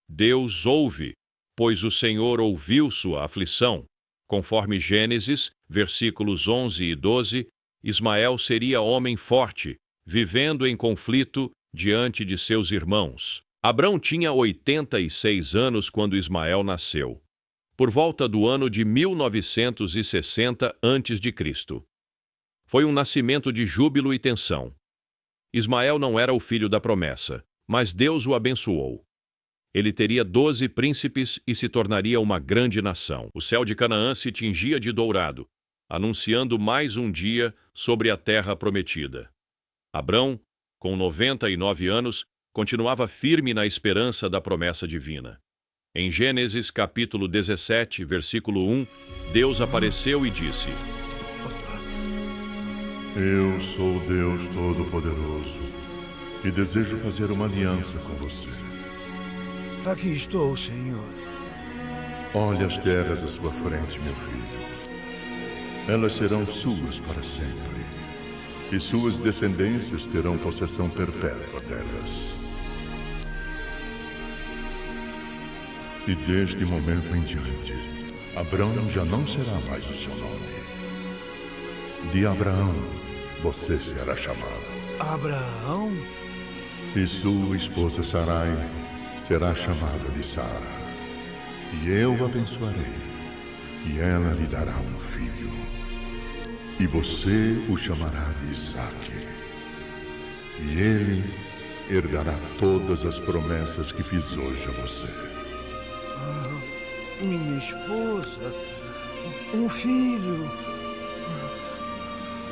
Deus ouve, pois o Senhor ouviu sua aflição. Conforme Gênesis, versículos 11 e 12, Ismael seria homem forte, vivendo em conflito diante de seus irmãos. Abrão tinha 86 anos quando Ismael nasceu, por volta do ano de 1960 a.C. Foi um nascimento de júbilo e tensão. Ismael não era o filho da promessa, mas Deus o abençoou. Ele teria 12 príncipes e se tornaria uma grande nação. O céu de Canaã se tingia de dourado, anunciando mais um dia sobre a terra prometida. Abrão, com 99 anos, continuava firme na esperança da promessa divina. Em Gênesis capítulo 17, versículo 1, Deus apareceu e disse: Eu sou o Deus Todo-Poderoso e desejo fazer uma aliança com você. Aqui estou, Senhor. Olhe as terras à sua frente, meu filho. Elas serão suas para sempre, e suas descendências terão possessão perpétua delas. E desde momento em diante, Abrão já não será mais o seu nome. De Abraão, você será chamado. Abraão? E sua esposa Sarai será chamada de Sara. E eu a abençoarei, e ela lhe dará um filho. E você o chamará de Isaque. E ele herdará todas as promessas que fiz hoje a você. Minha esposa, um filho.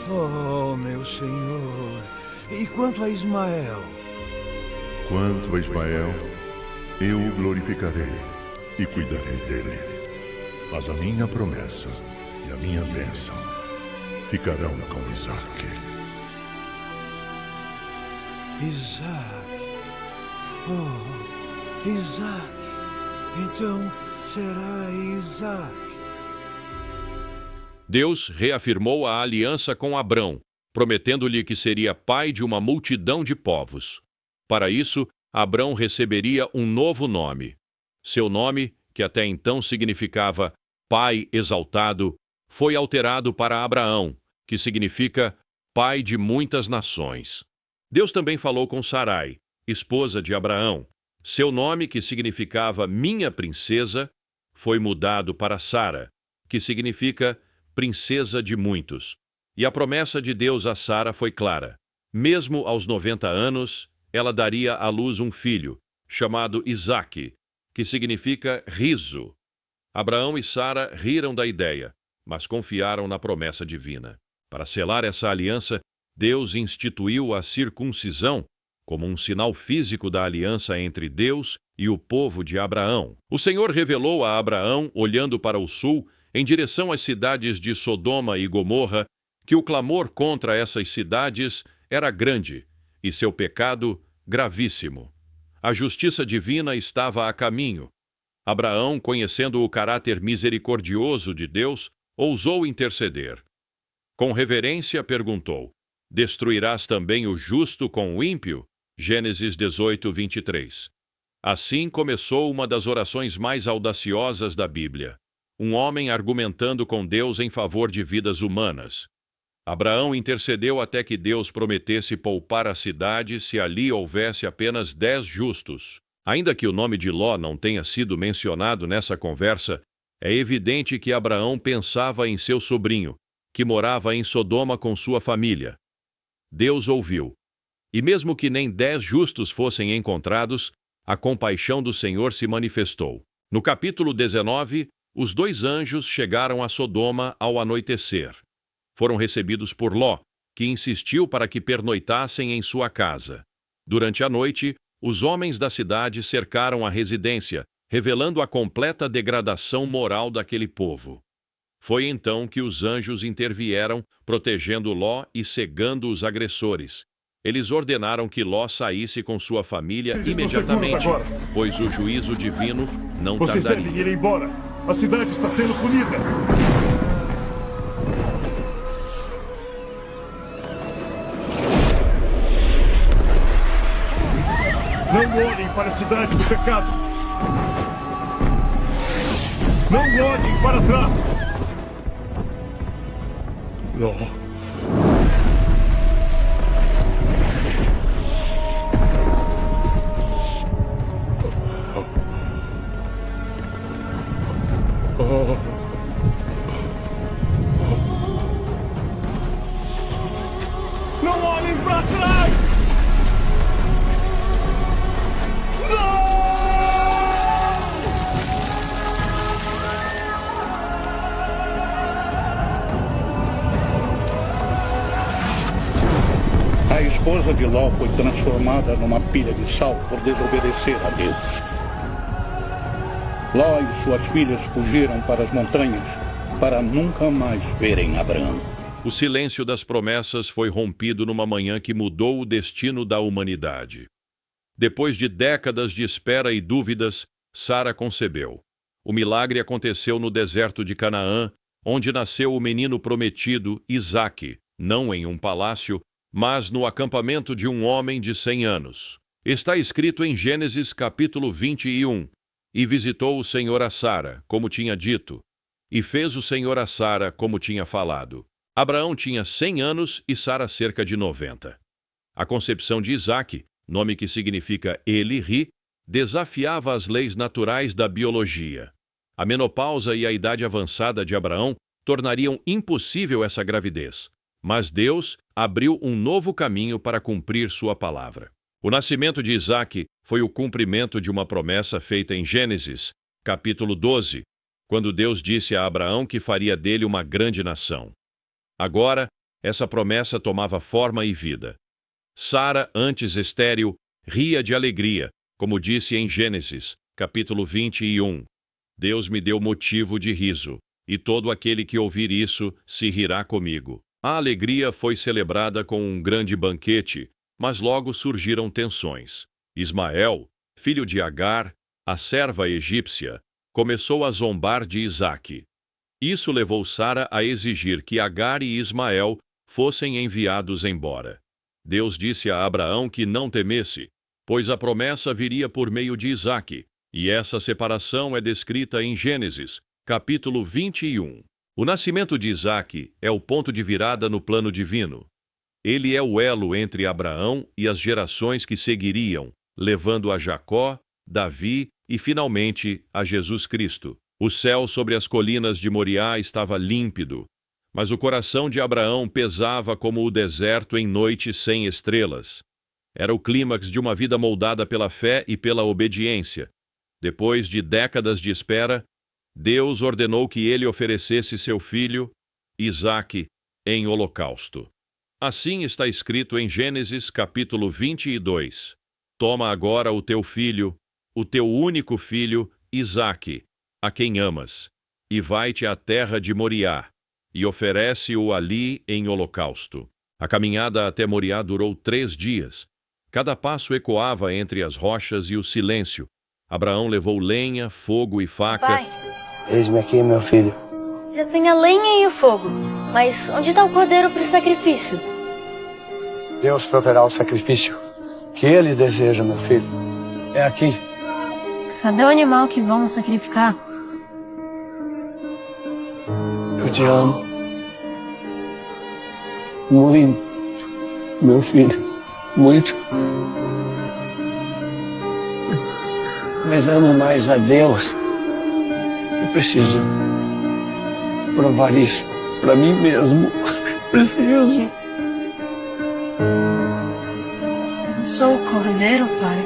Oh, meu Senhor. E quanto a Ismael? Quanto a Ismael, eu o glorificarei e cuidarei dele. Mas a minha promessa e a minha bênção ficarão com Isaque. Isaque. Oh, Isaque. Então será Isaque. Deus reafirmou a aliança com Abrão, prometendo-lhe que seria pai de uma multidão de povos. Para isso, Abrão receberia um novo nome. Seu nome, que até então significava Pai Exaltado, foi alterado para Abraão, que significa Pai de muitas nações. Deus também falou com Sarai, esposa de Abraão. Seu nome, que significava Minha Princesa, foi mudado para Sara, que significa Princesa de muitos. E a promessa de Deus a Sara foi clara. Mesmo aos 90 anos, ela daria à luz um filho, chamado Isaque, que significa riso. Abraão e Sara riram da ideia, mas confiaram na promessa divina. Para selar essa aliança, Deus instituiu a circuncisão como um sinal físico da aliança entre Deus e o povo de Abraão. O Senhor revelou a Abraão, olhando para o sul, em direção às cidades de Sodoma e Gomorra, que o clamor contra essas cidades era grande e seu pecado gravíssimo. A justiça divina estava a caminho. Abraão, conhecendo o caráter misericordioso de Deus, ousou interceder. Com reverência perguntou: Destruirás também o justo com o ímpio? Gênesis 18, 23. Assim começou uma das orações mais audaciosas da Bíblia. Um homem argumentando com Deus em favor de vidas humanas. Abraão intercedeu até que Deus prometesse poupar a cidade se ali houvesse apenas 10 justos. Ainda que o nome de Ló não tenha sido mencionado nessa conversa, é evidente que Abraão pensava em seu sobrinho, que morava em Sodoma com sua família. Deus ouviu. E mesmo que nem 10 justos fossem encontrados, a compaixão do Senhor se manifestou. No capítulo 19, os 2 anjos chegaram a Sodoma ao anoitecer. Foram recebidos por Ló, que insistiu para que pernoitassem em sua casa. Durante a noite, os homens da cidade cercaram a residência, revelando a completa degradação moral daquele povo. Foi então que os anjos intervieram, protegendo Ló e cegando os agressores. Eles ordenaram que Ló saísse com sua família imediatamente, pois o juízo divino não tardaria. Vocês devem ir embora. A cidade está sendo punida. Não olhem para a cidade do pecado. Não olhem para trás. Não. Não olhem para trás! A esposa de Ló foi transformada numa pilha de sal por desobedecer a Deus. Ló e suas filhas fugiram para as montanhas para nunca mais verem Abraão. O silêncio das promessas foi rompido numa manhã que mudou o destino da humanidade. Depois de décadas de espera e dúvidas, Sara concebeu. O milagre aconteceu no deserto de Canaã, onde nasceu o menino prometido, Isaque, não em um palácio, mas no acampamento de um homem de 100 anos. Está escrito em Gênesis capítulo 21. E visitou o Senhor a Sara, como tinha dito, e fez o Senhor a Sara como tinha falado. Abraão tinha 100 anos e Sara cerca de 90. A concepção de Isaque, nome que significa ele ri, desafiava as leis naturais da biologia. A menopausa e a idade avançada de Abraão tornariam impossível essa gravidez, mas Deus abriu um novo caminho para cumprir sua palavra. O nascimento de Isaque foi o cumprimento de uma promessa feita em Gênesis, capítulo 12, quando Deus disse a Abraão que faria dele uma grande nação. Agora, essa promessa tomava forma e vida. Sara, antes estéril, ria de alegria, como disse em Gênesis, capítulo 21. Deus me deu motivo de riso, e todo aquele que ouvir isso se rirá comigo. A alegria foi celebrada com um grande banquete, mas logo surgiram tensões. Ismael, filho de Agar, a serva egípcia, começou a zombar de Isaque. Isso levou Sara a exigir que Agar e Ismael fossem enviados embora. Deus disse a Abraão que não temesse, pois a promessa viria por meio de Isaque, e essa separação é descrita em Gênesis, capítulo 21. O nascimento de Isaque é o ponto de virada no plano divino. Ele é o elo entre Abraão e as gerações que seguiriam, levando a Jacó, Davi e, finalmente, a Jesus Cristo. O céu sobre as colinas de Moriá estava límpido, mas o coração de Abraão pesava como o deserto em noite sem estrelas. Era o clímax de uma vida moldada pela fé e pela obediência. Depois de décadas de espera, Deus ordenou que ele oferecesse seu filho, Isaque, em holocausto. Assim está escrito em Gênesis capítulo 22. Toma agora o teu filho, o teu único filho, Isaque, a quem amas, e vai-te à terra de Moriá, e oferece-o ali em holocausto. A caminhada até Moriá durou 3 dias. Cada passo ecoava entre as rochas e o silêncio. Abraão levou lenha, fogo e faca. Pai, Eis-me aqui, meu filho. já tem a lenha e o fogo, mas onde está o cordeiro para o sacrifício? Deus proverá o sacrifício que ele deseja, meu filho. É aqui. Cadê o animal que vamos sacrificar? Eu te amo. Muito, meu filho. Muito. Mas amo mais a Deus. Eu preciso provar isso para mim mesmo. Preciso. Sou o cordeiro, pai.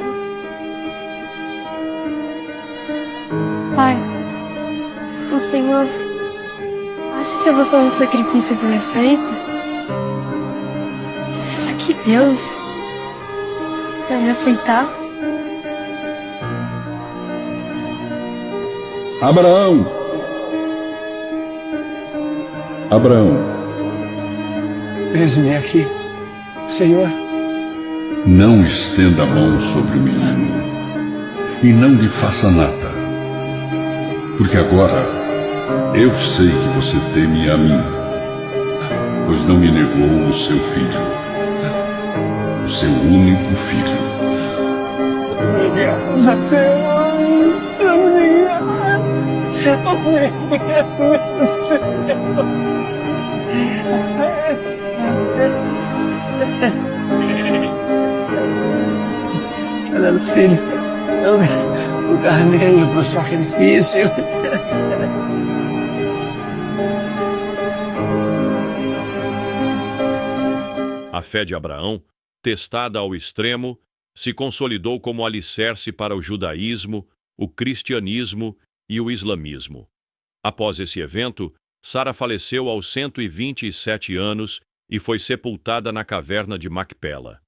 Pai, o Senhor acha que eu vou ser um sacrifício perfeito? Será que Deus vai me aceitar? Abraão! Abraão! Eis-me aqui, Senhor. Não estenda a mão sobre o menino e não lhe faça nada, porque agora eu sei que você teme a mim, pois não me negou o seu filho, o seu único filho. Obrigado, Deus. Obrigado. Olha, filho, o carneiro pro sacrifício. A fé de Abraão, testada ao extremo, se consolidou como alicerce para o judaísmo, o cristianismo e o islamismo. Após esse evento, Sara faleceu aos 127 anos e foi sepultada na caverna de Macpela.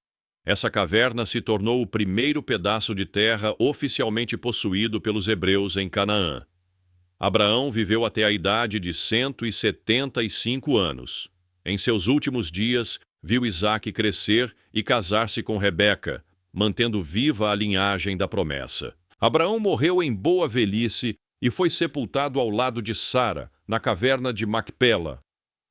Essa caverna se tornou o primeiro pedaço de terra oficialmente possuído pelos hebreus em Canaã. Abraão viveu até a idade de 175 anos. Em seus últimos dias, viu Isaque crescer e casar-se com Rebeca, mantendo viva a linhagem da promessa. Abraão morreu em boa velhice e foi sepultado ao lado de Sara, na caverna de Macpela.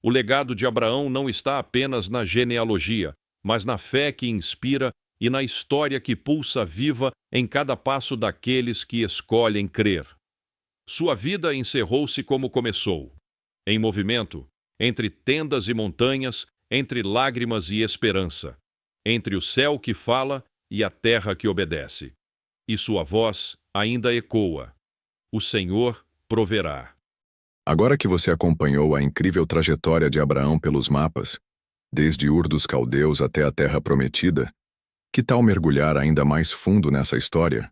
O legado de Abraão não está apenas na genealogia, mas na fé que inspira e na história que pulsa viva em cada passo daqueles que escolhem crer. Sua vida encerrou-se como começou, em movimento, entre tendas e montanhas, entre lágrimas e esperança, entre o céu que fala e a terra que obedece. E sua voz ainda ecoa: o Senhor proverá. Agora que você acompanhou a incrível trajetória de Abraão pelos mapas, desde Ur dos Caldeus até a Terra Prometida, que tal mergulhar ainda mais fundo nessa história?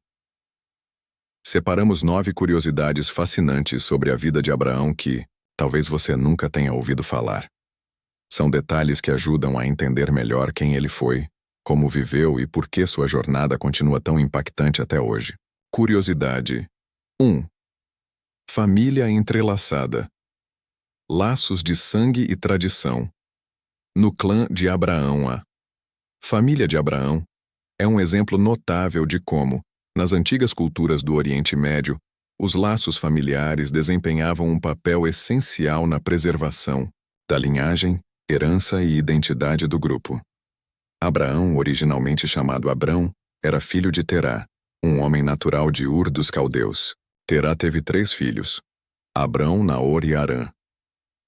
Separamos 9 curiosidades fascinantes sobre a vida de Abraão que talvez você nunca tenha ouvido falar. São detalhes que ajudam a entender melhor quem ele foi, como viveu e por que sua jornada continua tão impactante até hoje. Curiosidade 1. Família entrelaçada. Laços de sangue e tradição. No clã de Abraão, a família de Abraão é um exemplo notável de como, nas antigas culturas do Oriente Médio, os laços familiares desempenhavam um papel essencial na preservação da linhagem, herança e identidade do grupo. Abraão, originalmente chamado Abrão, era filho de Terá, um homem natural de Ur dos Caldeus. Terá teve 3 filhos, Abrão, Naor e Harã.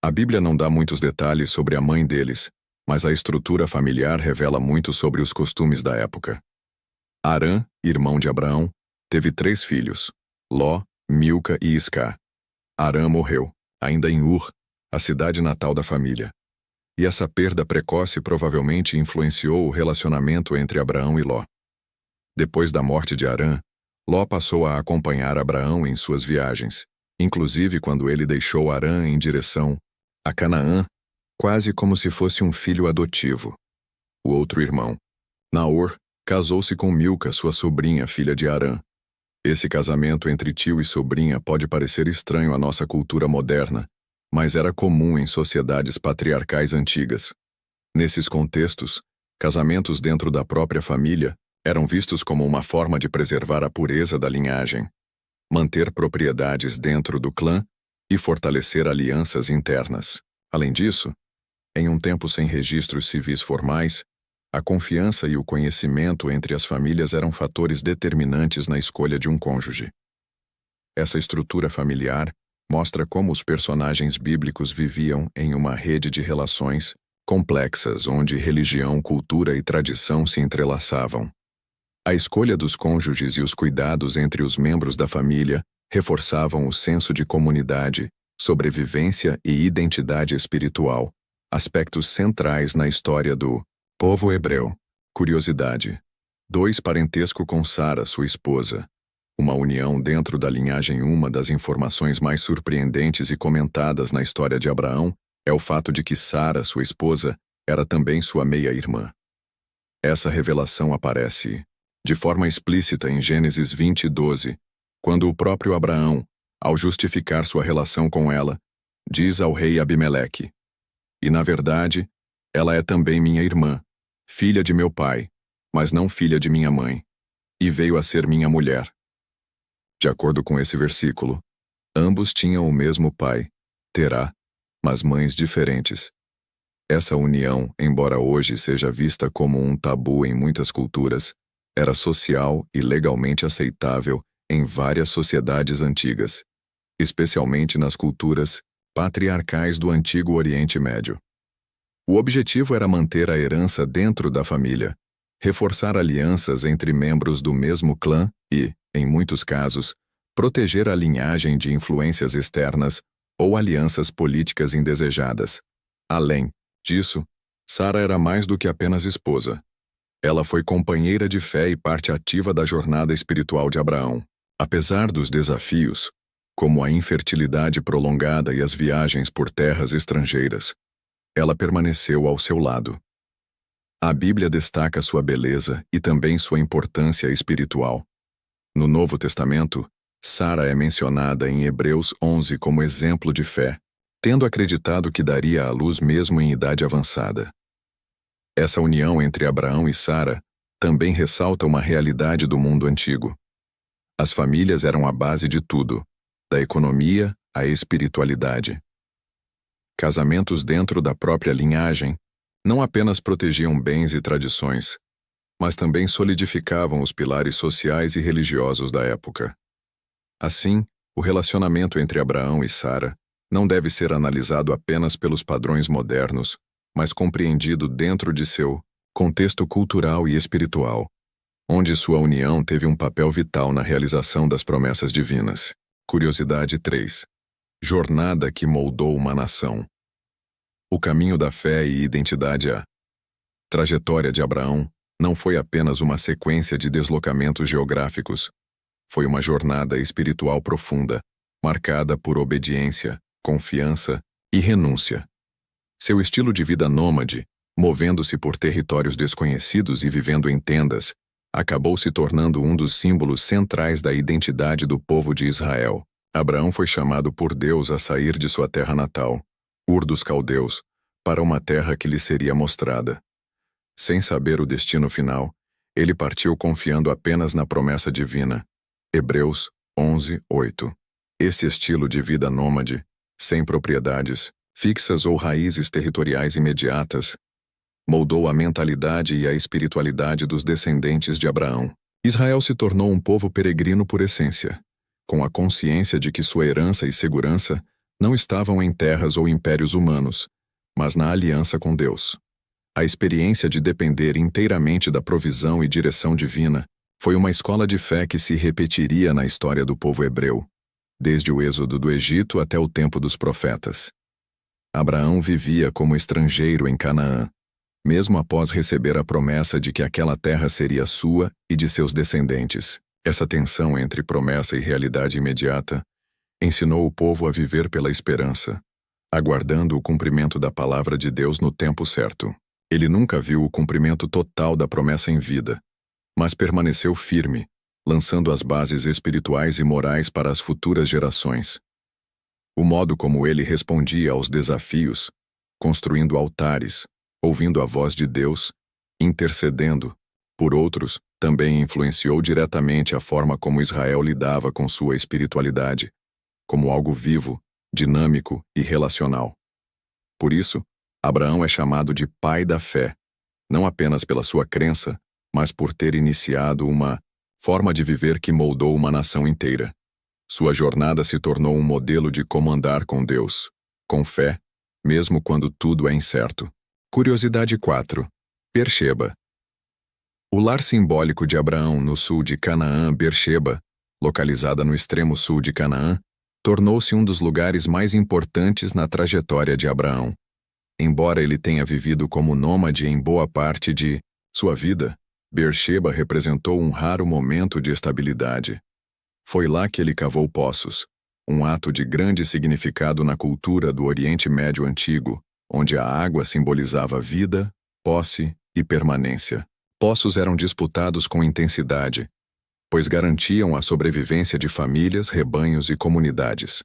A Bíblia não dá muitos detalhes sobre a mãe deles, mas a estrutura familiar revela muito sobre os costumes da época. Harã, irmão de Abraão, teve 3 filhos, Ló, Milca e Iscá. Harã morreu, ainda em Ur, a cidade natal da família. E essa perda precoce provavelmente influenciou o relacionamento entre Abraão e Ló. Depois da morte de Harã, Ló passou a acompanhar Abraão em suas viagens, inclusive quando ele deixou Harã em direção a Canaã, quase como se fosse um filho adotivo. O outro irmão, Naor, casou-se com Milca, sua sobrinha, filha de Harã. Esse casamento entre tio e sobrinha pode parecer estranho à nossa cultura moderna, mas era comum em sociedades patriarcais antigas. Nesses contextos, casamentos dentro da própria família eram vistos como uma forma de preservar a pureza da linhagem, manter propriedades dentro do clã e fortalecer alianças internas. Além disso, em um tempo sem registros civis formais, a confiança e o conhecimento entre as famílias eram fatores determinantes na escolha de um cônjuge. Essa estrutura familiar mostra como os personagens bíblicos viviam em uma rede de relações complexas onde religião, cultura e tradição se entrelaçavam. A escolha dos cônjuges e os cuidados entre os membros da família reforçavam o senso de comunidade, sobrevivência e identidade espiritual, aspectos centrais na história do povo hebreu. Curiosidade. 2. Parentesco com Sara, sua esposa. Uma união dentro da linhagem. Uma das informações mais surpreendentes e comentadas na história de Abraão é o fato de que Sara, sua esposa, era também sua meia-irmã. Essa revelação aparece de forma explícita em Gênesis 20:12, quando o próprio Abraão, ao justificar sua relação com ela, diz ao rei Abimeleque: "E na verdade, ela é também minha irmã, filha de meu pai, mas não filha de minha mãe, e veio a ser minha mulher." De acordo com esse versículo, ambos tinham o mesmo pai, Terá, mas mães diferentes. Essa união, embora hoje seja vista como um tabu em muitas culturas, era social e legalmente aceitável em várias sociedades antigas, especialmente nas culturas patriarcais do Antigo Oriente Médio. O objetivo era manter a herança dentro da família, reforçar alianças entre membros do mesmo clã e, em muitos casos, proteger a linhagem de influências externas ou alianças políticas indesejadas. Além disso, Sara era mais do que apenas esposa. Ela foi companheira de fé e parte ativa da jornada espiritual de Abraão. Apesar dos desafios, como a infertilidade prolongada e as viagens por terras estrangeiras, ela permaneceu ao seu lado. A Bíblia destaca sua beleza e também sua importância espiritual. No Novo Testamento, Sara é mencionada em Hebreus 11 como exemplo de fé, tendo acreditado que daria à luz mesmo em idade avançada. Essa união entre Abraão e Sara também ressalta uma realidade do mundo antigo. As famílias eram a base de tudo, da economia à espiritualidade. Casamentos dentro da própria linhagem não apenas protegiam bens e tradições, mas também solidificavam os pilares sociais e religiosos da época. Assim, o relacionamento entre Abraão e Sara não deve ser analisado apenas pelos padrões modernos, mas compreendido dentro de seu contexto cultural e espiritual, onde sua união teve um papel vital na realização das promessas divinas. Curiosidade 3. Jornada que moldou uma nação. O caminho da fé e identidade. A trajetória de Abraão não foi apenas uma sequência de deslocamentos geográficos. Foi uma jornada espiritual profunda, marcada por obediência, confiança e renúncia. Seu estilo de vida nômade, movendo-se por territórios desconhecidos e vivendo em tendas, acabou se tornando um dos símbolos centrais da identidade do povo de Israel. Abraão foi chamado por Deus a sair de sua terra natal, Ur dos Caldeus, para uma terra que lhe seria mostrada. Sem saber o destino final, ele partiu confiando apenas na promessa divina. Hebreus 11, 8. Esse estilo de vida nômade, sem propriedades fixas ou raízes territoriais imediatas, moldou a mentalidade e a espiritualidade dos descendentes de Abraão. Israel se tornou um povo peregrino por essência, com a consciência de que sua herança e segurança não estavam em terras ou impérios humanos, mas na aliança com Deus. A experiência de depender inteiramente da provisão e direção divina foi uma escola de fé que se repetiria na história do povo hebreu, desde o êxodo do Egito até o tempo dos profetas. Abraão vivia como estrangeiro em Canaã, mesmo após receber a promessa de que aquela terra seria sua e de seus descendentes. Essa tensão entre promessa e realidade imediata ensinou o povo a viver pela esperança, aguardando o cumprimento da palavra de Deus no tempo certo. Ele nunca viu o cumprimento total da promessa em vida, mas permaneceu firme, lançando as bases espirituais e morais para as futuras gerações. O modo como ele respondia aos desafios, construindo altares, ouvindo a voz de Deus, intercedendo por outros, também influenciou diretamente a forma como Israel lidava com sua espiritualidade, como algo vivo, dinâmico e relacional. Por isso, Abraão é chamado de pai da fé, não apenas pela sua crença, mas por ter iniciado uma forma de viver que moldou uma nação inteira. Sua jornada se tornou um modelo de como andar com Deus, com fé, mesmo quando tudo é incerto. Curiosidade 4. Beersheba. O lar simbólico de Abraão no sul de Canaã, Beersheba, localizada no extremo sul de Canaã, tornou-se um dos lugares mais importantes na trajetória de Abraão. Embora ele tenha vivido como nômade em boa parte de sua vida, Beersheba representou um raro momento de estabilidade. Foi lá que ele cavou poços, um ato de grande significado na cultura do Oriente Médio Antigo, onde a água simbolizava vida, posse e permanência. Poços eram disputados com intensidade, pois garantiam a sobrevivência de famílias, rebanhos e comunidades.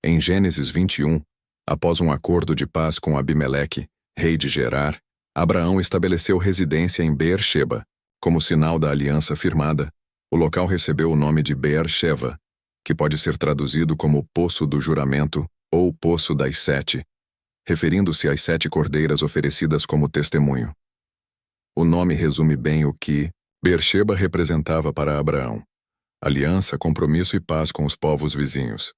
Em Gênesis 21, após um acordo de paz com Abimeleque, rei de Gerar, Abraão estabeleceu residência em Beersheba. Como sinal da aliança firmada, o local recebeu o nome de Beersheva, que pode ser traduzido como Poço do Juramento ou Poço das Sete, referindo-se às 7 cordeiras oferecidas como testemunho. O nome resume bem o que Beersheba representava para Abraão aliança, compromisso e paz com os povos vizinhos.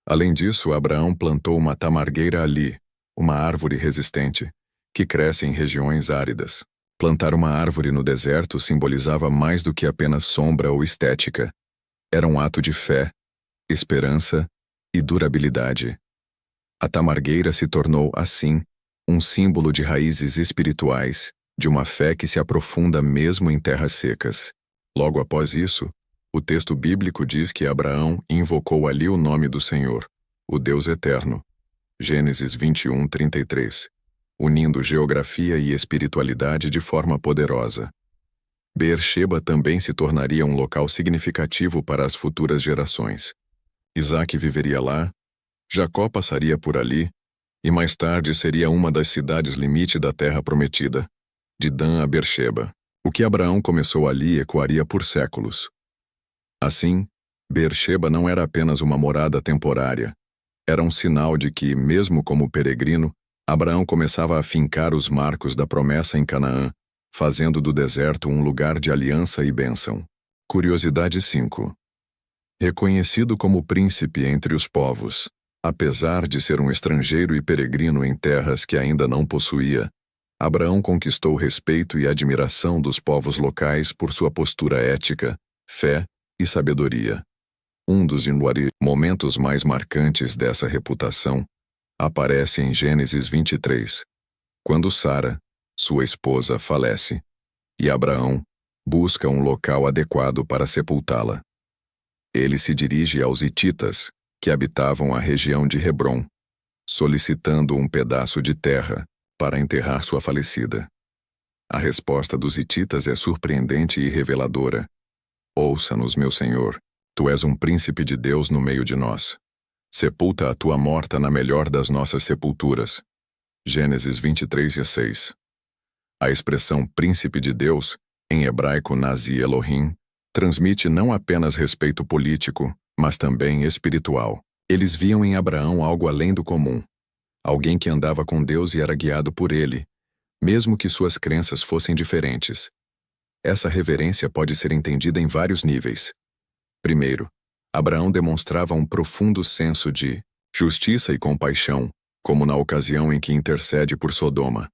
Além disso, Abraão plantou uma tamargueira ali, uma árvore resistente, que cresce em regiões áridas. Plantar uma árvore no deserto simbolizava mais do que apenas sombra ou estética. Era um ato de fé, esperança e durabilidade. A tamargueira se tornou, assim, um símbolo de raízes espirituais, de uma fé que se aprofunda mesmo em terras secas. Logo após isso, o texto bíblico diz que Abraão invocou ali o nome do Senhor, o Deus Eterno. Gênesis 21:33, unindo geografia e espiritualidade de forma poderosa. Beersheba também se tornaria um local significativo para as futuras gerações. Isaque viveria lá, Jacó passaria por ali, e mais tarde seria uma das cidades limite da terra prometida, de Dan a Beersheba. O que Abraão começou ali ecoaria por séculos. Assim, Beersheba não era apenas uma morada temporária. Era um sinal de que, mesmo como peregrino, Abraão começava a fincar os marcos da promessa em Canaã, fazendo do deserto um lugar de aliança e bênção. Curiosidade 5. Reconhecido como príncipe entre os povos, apesar de ser um estrangeiro e peregrino em terras que ainda não possuía, Abraão conquistou o respeito e admiração dos povos locais por sua postura ética, fé e sabedoria. Um dos momentos mais marcantes dessa reputação aparece em Gênesis 23, quando Sara, sua esposa, falece, e Abraão busca um local adequado para sepultá-la. Ele se dirige aos hititas, que habitavam a região de Hebrom, solicitando um pedaço de terra para enterrar sua falecida. A resposta dos hititas é surpreendente e reveladora. Ouça-nos, meu Senhor, tu és um príncipe de Deus no meio de nós. Sepulta a tua morta na melhor das nossas sepulturas. Gênesis 23:6. A expressão príncipe de Deus, em hebraico Nazi Elohim, transmite não apenas respeito político, mas também espiritual. Eles viam em Abraão algo além do comum, alguém que andava com Deus e era guiado por ele, mesmo que suas crenças fossem diferentes. Essa reverência pode ser entendida em vários níveis. Primeiro, Abraão demonstrava um profundo senso de justiça e compaixão, como na ocasião em que intercede por Sodoma.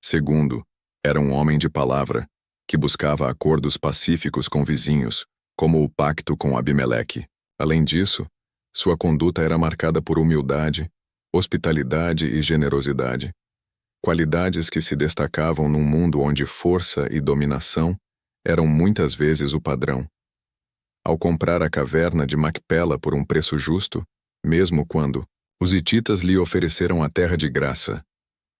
Segundo, era um homem de palavra, que buscava acordos pacíficos com vizinhos, como o pacto com Abimeleque. Além disso, sua conduta era marcada por humildade, hospitalidade e generosidade, qualidades que se destacavam num mundo onde força e dominação eram muitas vezes o padrão. Ao comprar a caverna de Macpela por um preço justo, mesmo quando os hititas lhe ofereceram a terra de graça,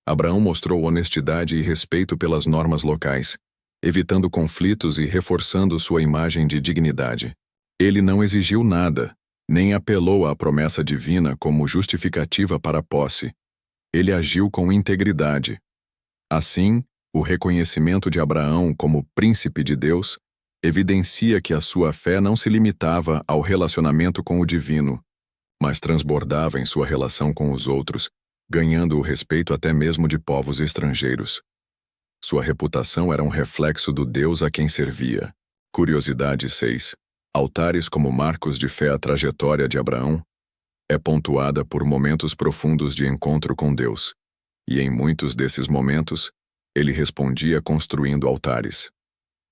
Abraão mostrou honestidade e respeito pelas normas locais, evitando conflitos e reforçando sua imagem de dignidade. Ele não exigiu nada, nem apelou à promessa divina como justificativa para a posse. Ele agiu com integridade. Assim, o reconhecimento de Abraão como príncipe de Deus evidencia que a sua fé não se limitava ao relacionamento com o divino, mas transbordava em sua relação com os outros, ganhando o respeito até mesmo de povos estrangeiros. Sua reputação era um reflexo do Deus a quem servia. Curiosidade 6. Altares como marcos de fé. A trajetória de Abraão é pontuada por momentos profundos de encontro com Deus, e em muitos desses momentos, ele respondia construindo altares.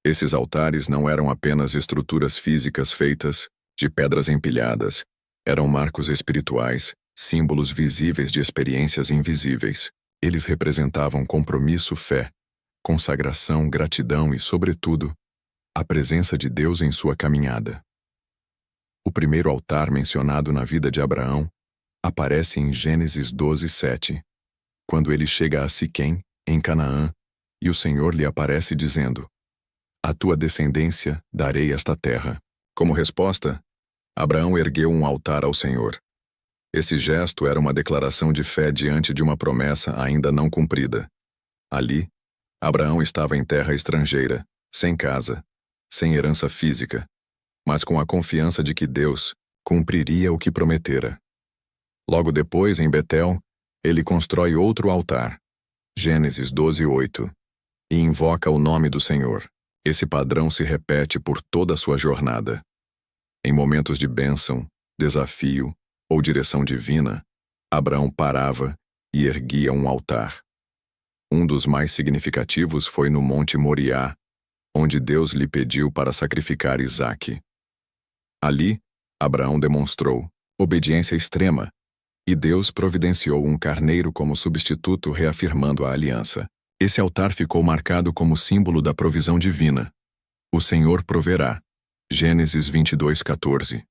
Esses altares não eram apenas estruturas físicas feitas de pedras empilhadas, eram marcos espirituais, símbolos visíveis de experiências invisíveis. Eles representavam compromisso, fé, consagração, gratidão e, sobretudo, a presença de Deus em sua caminhada. O primeiro altar mencionado na vida de Abraão aparece em Gênesis 12:7, quando ele chega a Siquém, em Canaã, e o Senhor lhe aparece dizendo: "À tua descendência darei esta terra." Como resposta, Abraão ergueu um altar ao Senhor. Esse gesto era uma declaração de fé diante de uma promessa ainda não cumprida. Ali, Abraão estava em terra estrangeira, sem casa, sem herança física, mas com a confiança de que Deus cumpriria o que prometera. Logo depois, em Betel, ele constrói outro altar, Gênesis 12:8, e invoca o nome do Senhor. Esse padrão se repete por toda a sua jornada. Em momentos de bênção, desafio ou direção divina, Abraão parava e erguia um altar. Um dos mais significativos foi no Monte Moriá, onde Deus lhe pediu para sacrificar Isaque. Ali, Abraão demonstrou obediência extrema, e Deus providenciou um carneiro como substituto, reafirmando a aliança. Esse altar ficou marcado como símbolo da provisão divina. O Senhor proverá. Gênesis 22:14.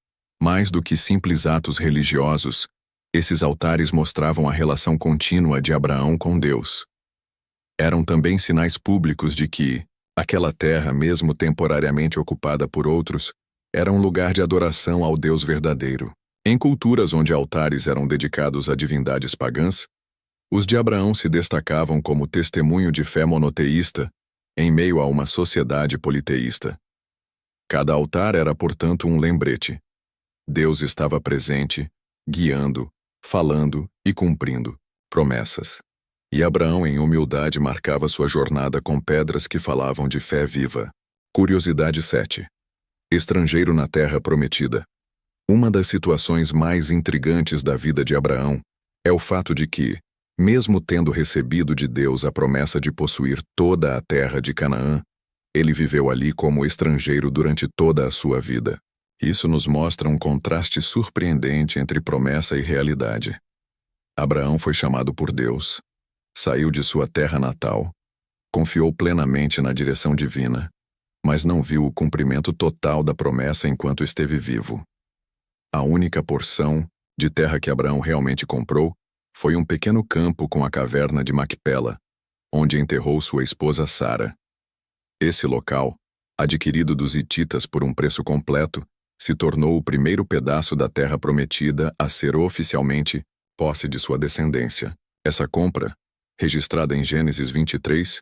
Mais do que simples atos religiosos, esses altares mostravam a relação contínua de Abraão com Deus. Eram também sinais públicos de que aquela terra, mesmo temporariamente ocupada por outros, era um lugar de adoração ao Deus verdadeiro. Em culturas onde altares eram dedicados a divindades pagãs, os de Abraão se destacavam como testemunho de fé monoteísta em meio a uma sociedade politeísta. Cada altar era, portanto, um lembrete. Deus estava presente, guiando, falando e cumprindo promessas. E Abraão, em humildade, marcava sua jornada com pedras que falavam de fé viva. Curiosidade 7. Estrangeiro na terra prometida. Uma das situações mais intrigantes da vida de Abraão é o fato de que, mesmo tendo recebido de Deus a promessa de possuir toda a terra de Canaã, ele viveu ali como estrangeiro durante toda a sua vida. Isso nos mostra um contraste surpreendente entre promessa e realidade. Abraão foi chamado por Deus, saiu de sua terra natal, confiou plenamente na direção divina, mas não viu o cumprimento total da promessa enquanto esteve vivo. A única porção de terra que Abraão realmente comprou foi um pequeno campo com a caverna de Macpela, onde enterrou sua esposa Sara. Esse local, adquirido dos hititas por um preço completo, se tornou o primeiro pedaço da terra prometida a ser oficialmente posse de sua descendência. Essa compra, registrada em Gênesis 23,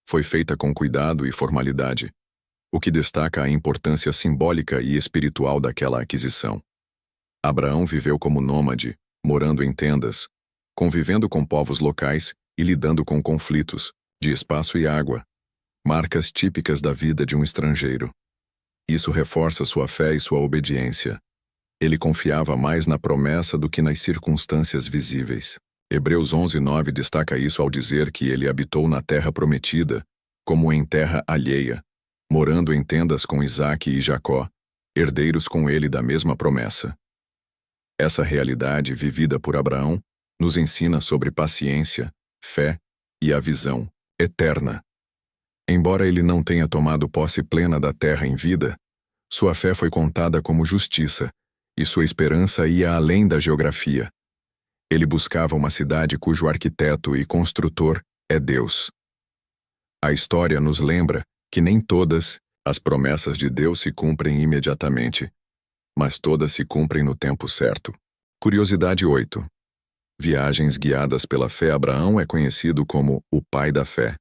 foi feita com cuidado e formalidade, o que destaca a importância simbólica e espiritual daquela aquisição. Abraão viveu como nômade, morando em tendas, convivendo com povos locais e lidando com conflitos de espaço e água, marcas típicas da vida de um estrangeiro. Isso reforça sua fé e sua obediência. Ele confiava mais na promessa do que nas circunstâncias visíveis. Hebreus 11:9 destaca isso ao dizer que ele habitou na terra prometida, como em terra alheia, morando em tendas com Isaque e Jacó, herdeiros com ele da mesma promessa. Essa realidade vivida por Abraão nos ensina sobre paciência, fé e a visão eterna. Embora ele não tenha tomado posse plena da terra em vida, sua fé foi contada como justiça, e sua esperança ia além da geografia. Ele buscava uma cidade cujo arquiteto e construtor é Deus. A história nos lembra que nem todas as promessas de Deus se cumprem imediatamente, mas todas se cumprem no tempo certo. Curiosidade 8. Viagens guiadas pela fé. Abraão é conhecido como o pai da fé.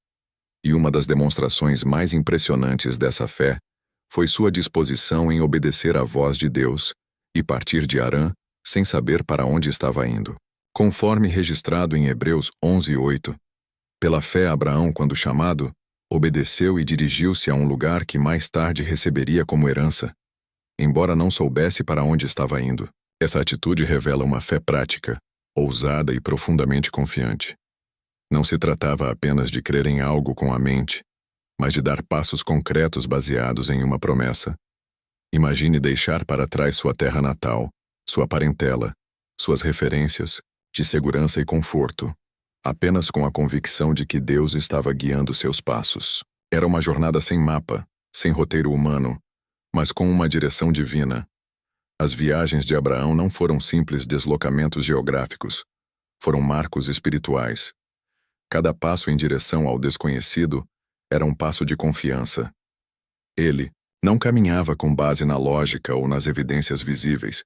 E uma das demonstrações mais impressionantes dessa fé foi sua disposição em obedecer à voz de Deus e partir de Harã sem saber para onde estava indo. Conforme registrado em Hebreus 11:8, pela fé Abraão, quando chamado, obedeceu e dirigiu-se a um lugar que mais tarde receberia como herança, embora não soubesse para onde estava indo. Essa atitude revela uma fé prática, ousada e profundamente confiante. Não se tratava apenas de crer em algo com a mente, mas de dar passos concretos baseados em uma promessa. Imagine deixar para trás sua terra natal, sua parentela, suas referências de segurança e conforto, apenas com a convicção de que Deus estava guiando seus passos. Era uma jornada sem mapa, sem roteiro humano, mas com uma direção divina. As viagens de Abraão não foram simples deslocamentos geográficos, foram marcos espirituais. Cada passo em direção ao desconhecido era um passo de confiança. Ele não caminhava com base na lógica ou nas evidências visíveis,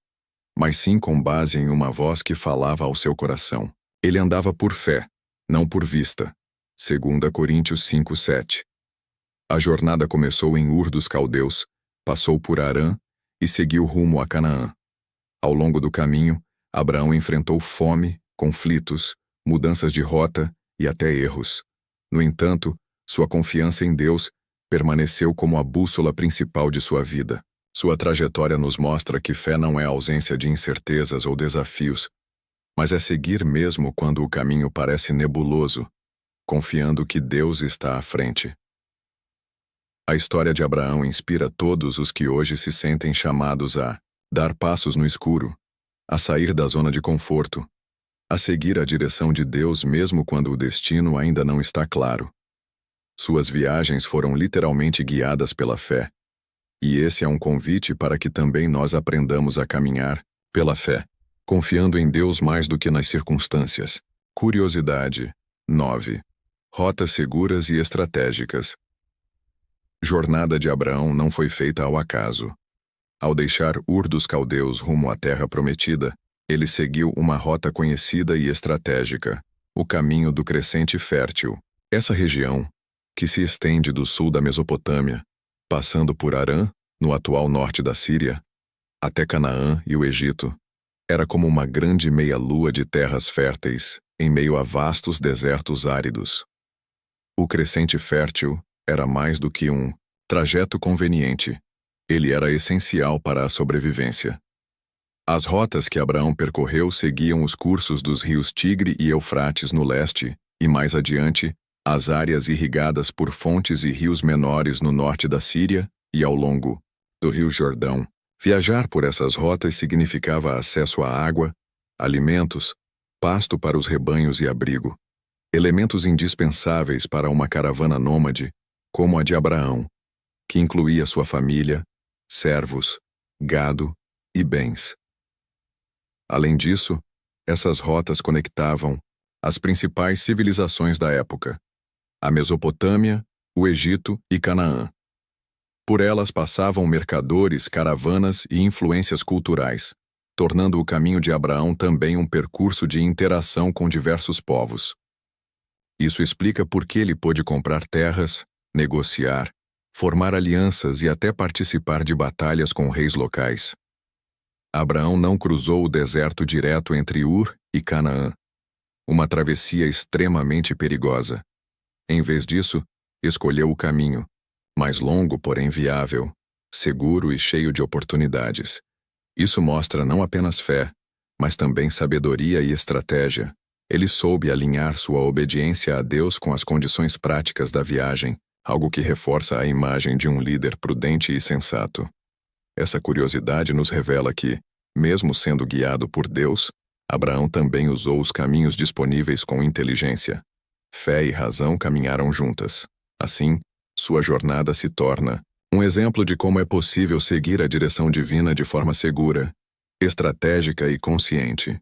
mas sim com base em uma voz que falava ao seu coração. Ele andava por fé, não por vista. 2 Coríntios 5:7. A jornada começou em Ur dos Caldeus, passou por Harã e seguiu rumo a Canaã. Ao longo do caminho, Abraão enfrentou fome, conflitos, mudanças de rota e até erros. No entanto, sua confiança em Deus permaneceu como a bússola principal de sua vida. Sua trajetória nos mostra que fé não é ausência de incertezas ou desafios, mas é seguir mesmo quando o caminho parece nebuloso, confiando que Deus está à frente. A história de Abraão inspira todos os que hoje se sentem chamados a dar passos no escuro, a sair da zona de conforto, a seguir a direção de Deus mesmo quando o destino ainda não está claro. Suas viagens foram literalmente guiadas pela fé, e esse é um convite para que também nós aprendamos a caminhar pela fé, confiando em Deus mais do que nas circunstâncias. Curiosidade 9. Rotas seguras e estratégicas. Jornada de Abraão não foi feita ao acaso. Ao deixar Ur dos Caldeus rumo à Terra Prometida, ele seguiu uma rota conhecida e estratégica, o caminho do Crescente Fértil. Essa região, que se estende do sul da Mesopotâmia, passando por Harã, no atual norte da Síria, até Canaã e o Egito, era como uma grande meia-lua de terras férteis, em meio a vastos desertos áridos. O Crescente Fértil era mais do que um trajeto conveniente. Ele era essencial para a sobrevivência. As rotas que Abraão percorreu seguiam os cursos dos rios Tigre e Eufrates no leste, e mais adiante, as áreas irrigadas por fontes e rios menores no norte da Síria e ao longo do Rio Jordão. Viajar por essas rotas significava acesso à água, alimentos, pasto para os rebanhos e abrigo, elementos indispensáveis para uma caravana nômade, como a de Abraão, que incluía sua família, servos, gado e bens. Além disso, essas rotas conectavam as principais civilizações da época, a Mesopotâmia, o Egito e Canaã. Por elas passavam mercadores, caravanas e influências culturais, tornando o caminho de Abraão também um percurso de interação com diversos povos. Isso explica por que ele pôde comprar terras, negociar, formar alianças e até participar de batalhas com reis locais. Abraão não cruzou o deserto direto entre Ur e Canaã, uma travessia extremamente perigosa. Em vez disso, escolheu o caminho, mais longo porém viável, seguro e cheio de oportunidades. Isso mostra não apenas fé, mas também sabedoria e estratégia. Ele soube alinhar sua obediência a Deus com as condições práticas da viagem, algo que reforça a imagem de um líder prudente e sensato. Essa curiosidade nos revela que, mesmo sendo guiado por Deus, Abraão também usou os caminhos disponíveis com inteligência. Fé e razão caminharam juntas. Assim, sua jornada se torna um exemplo de como é possível seguir a direção divina de forma segura, estratégica e consciente.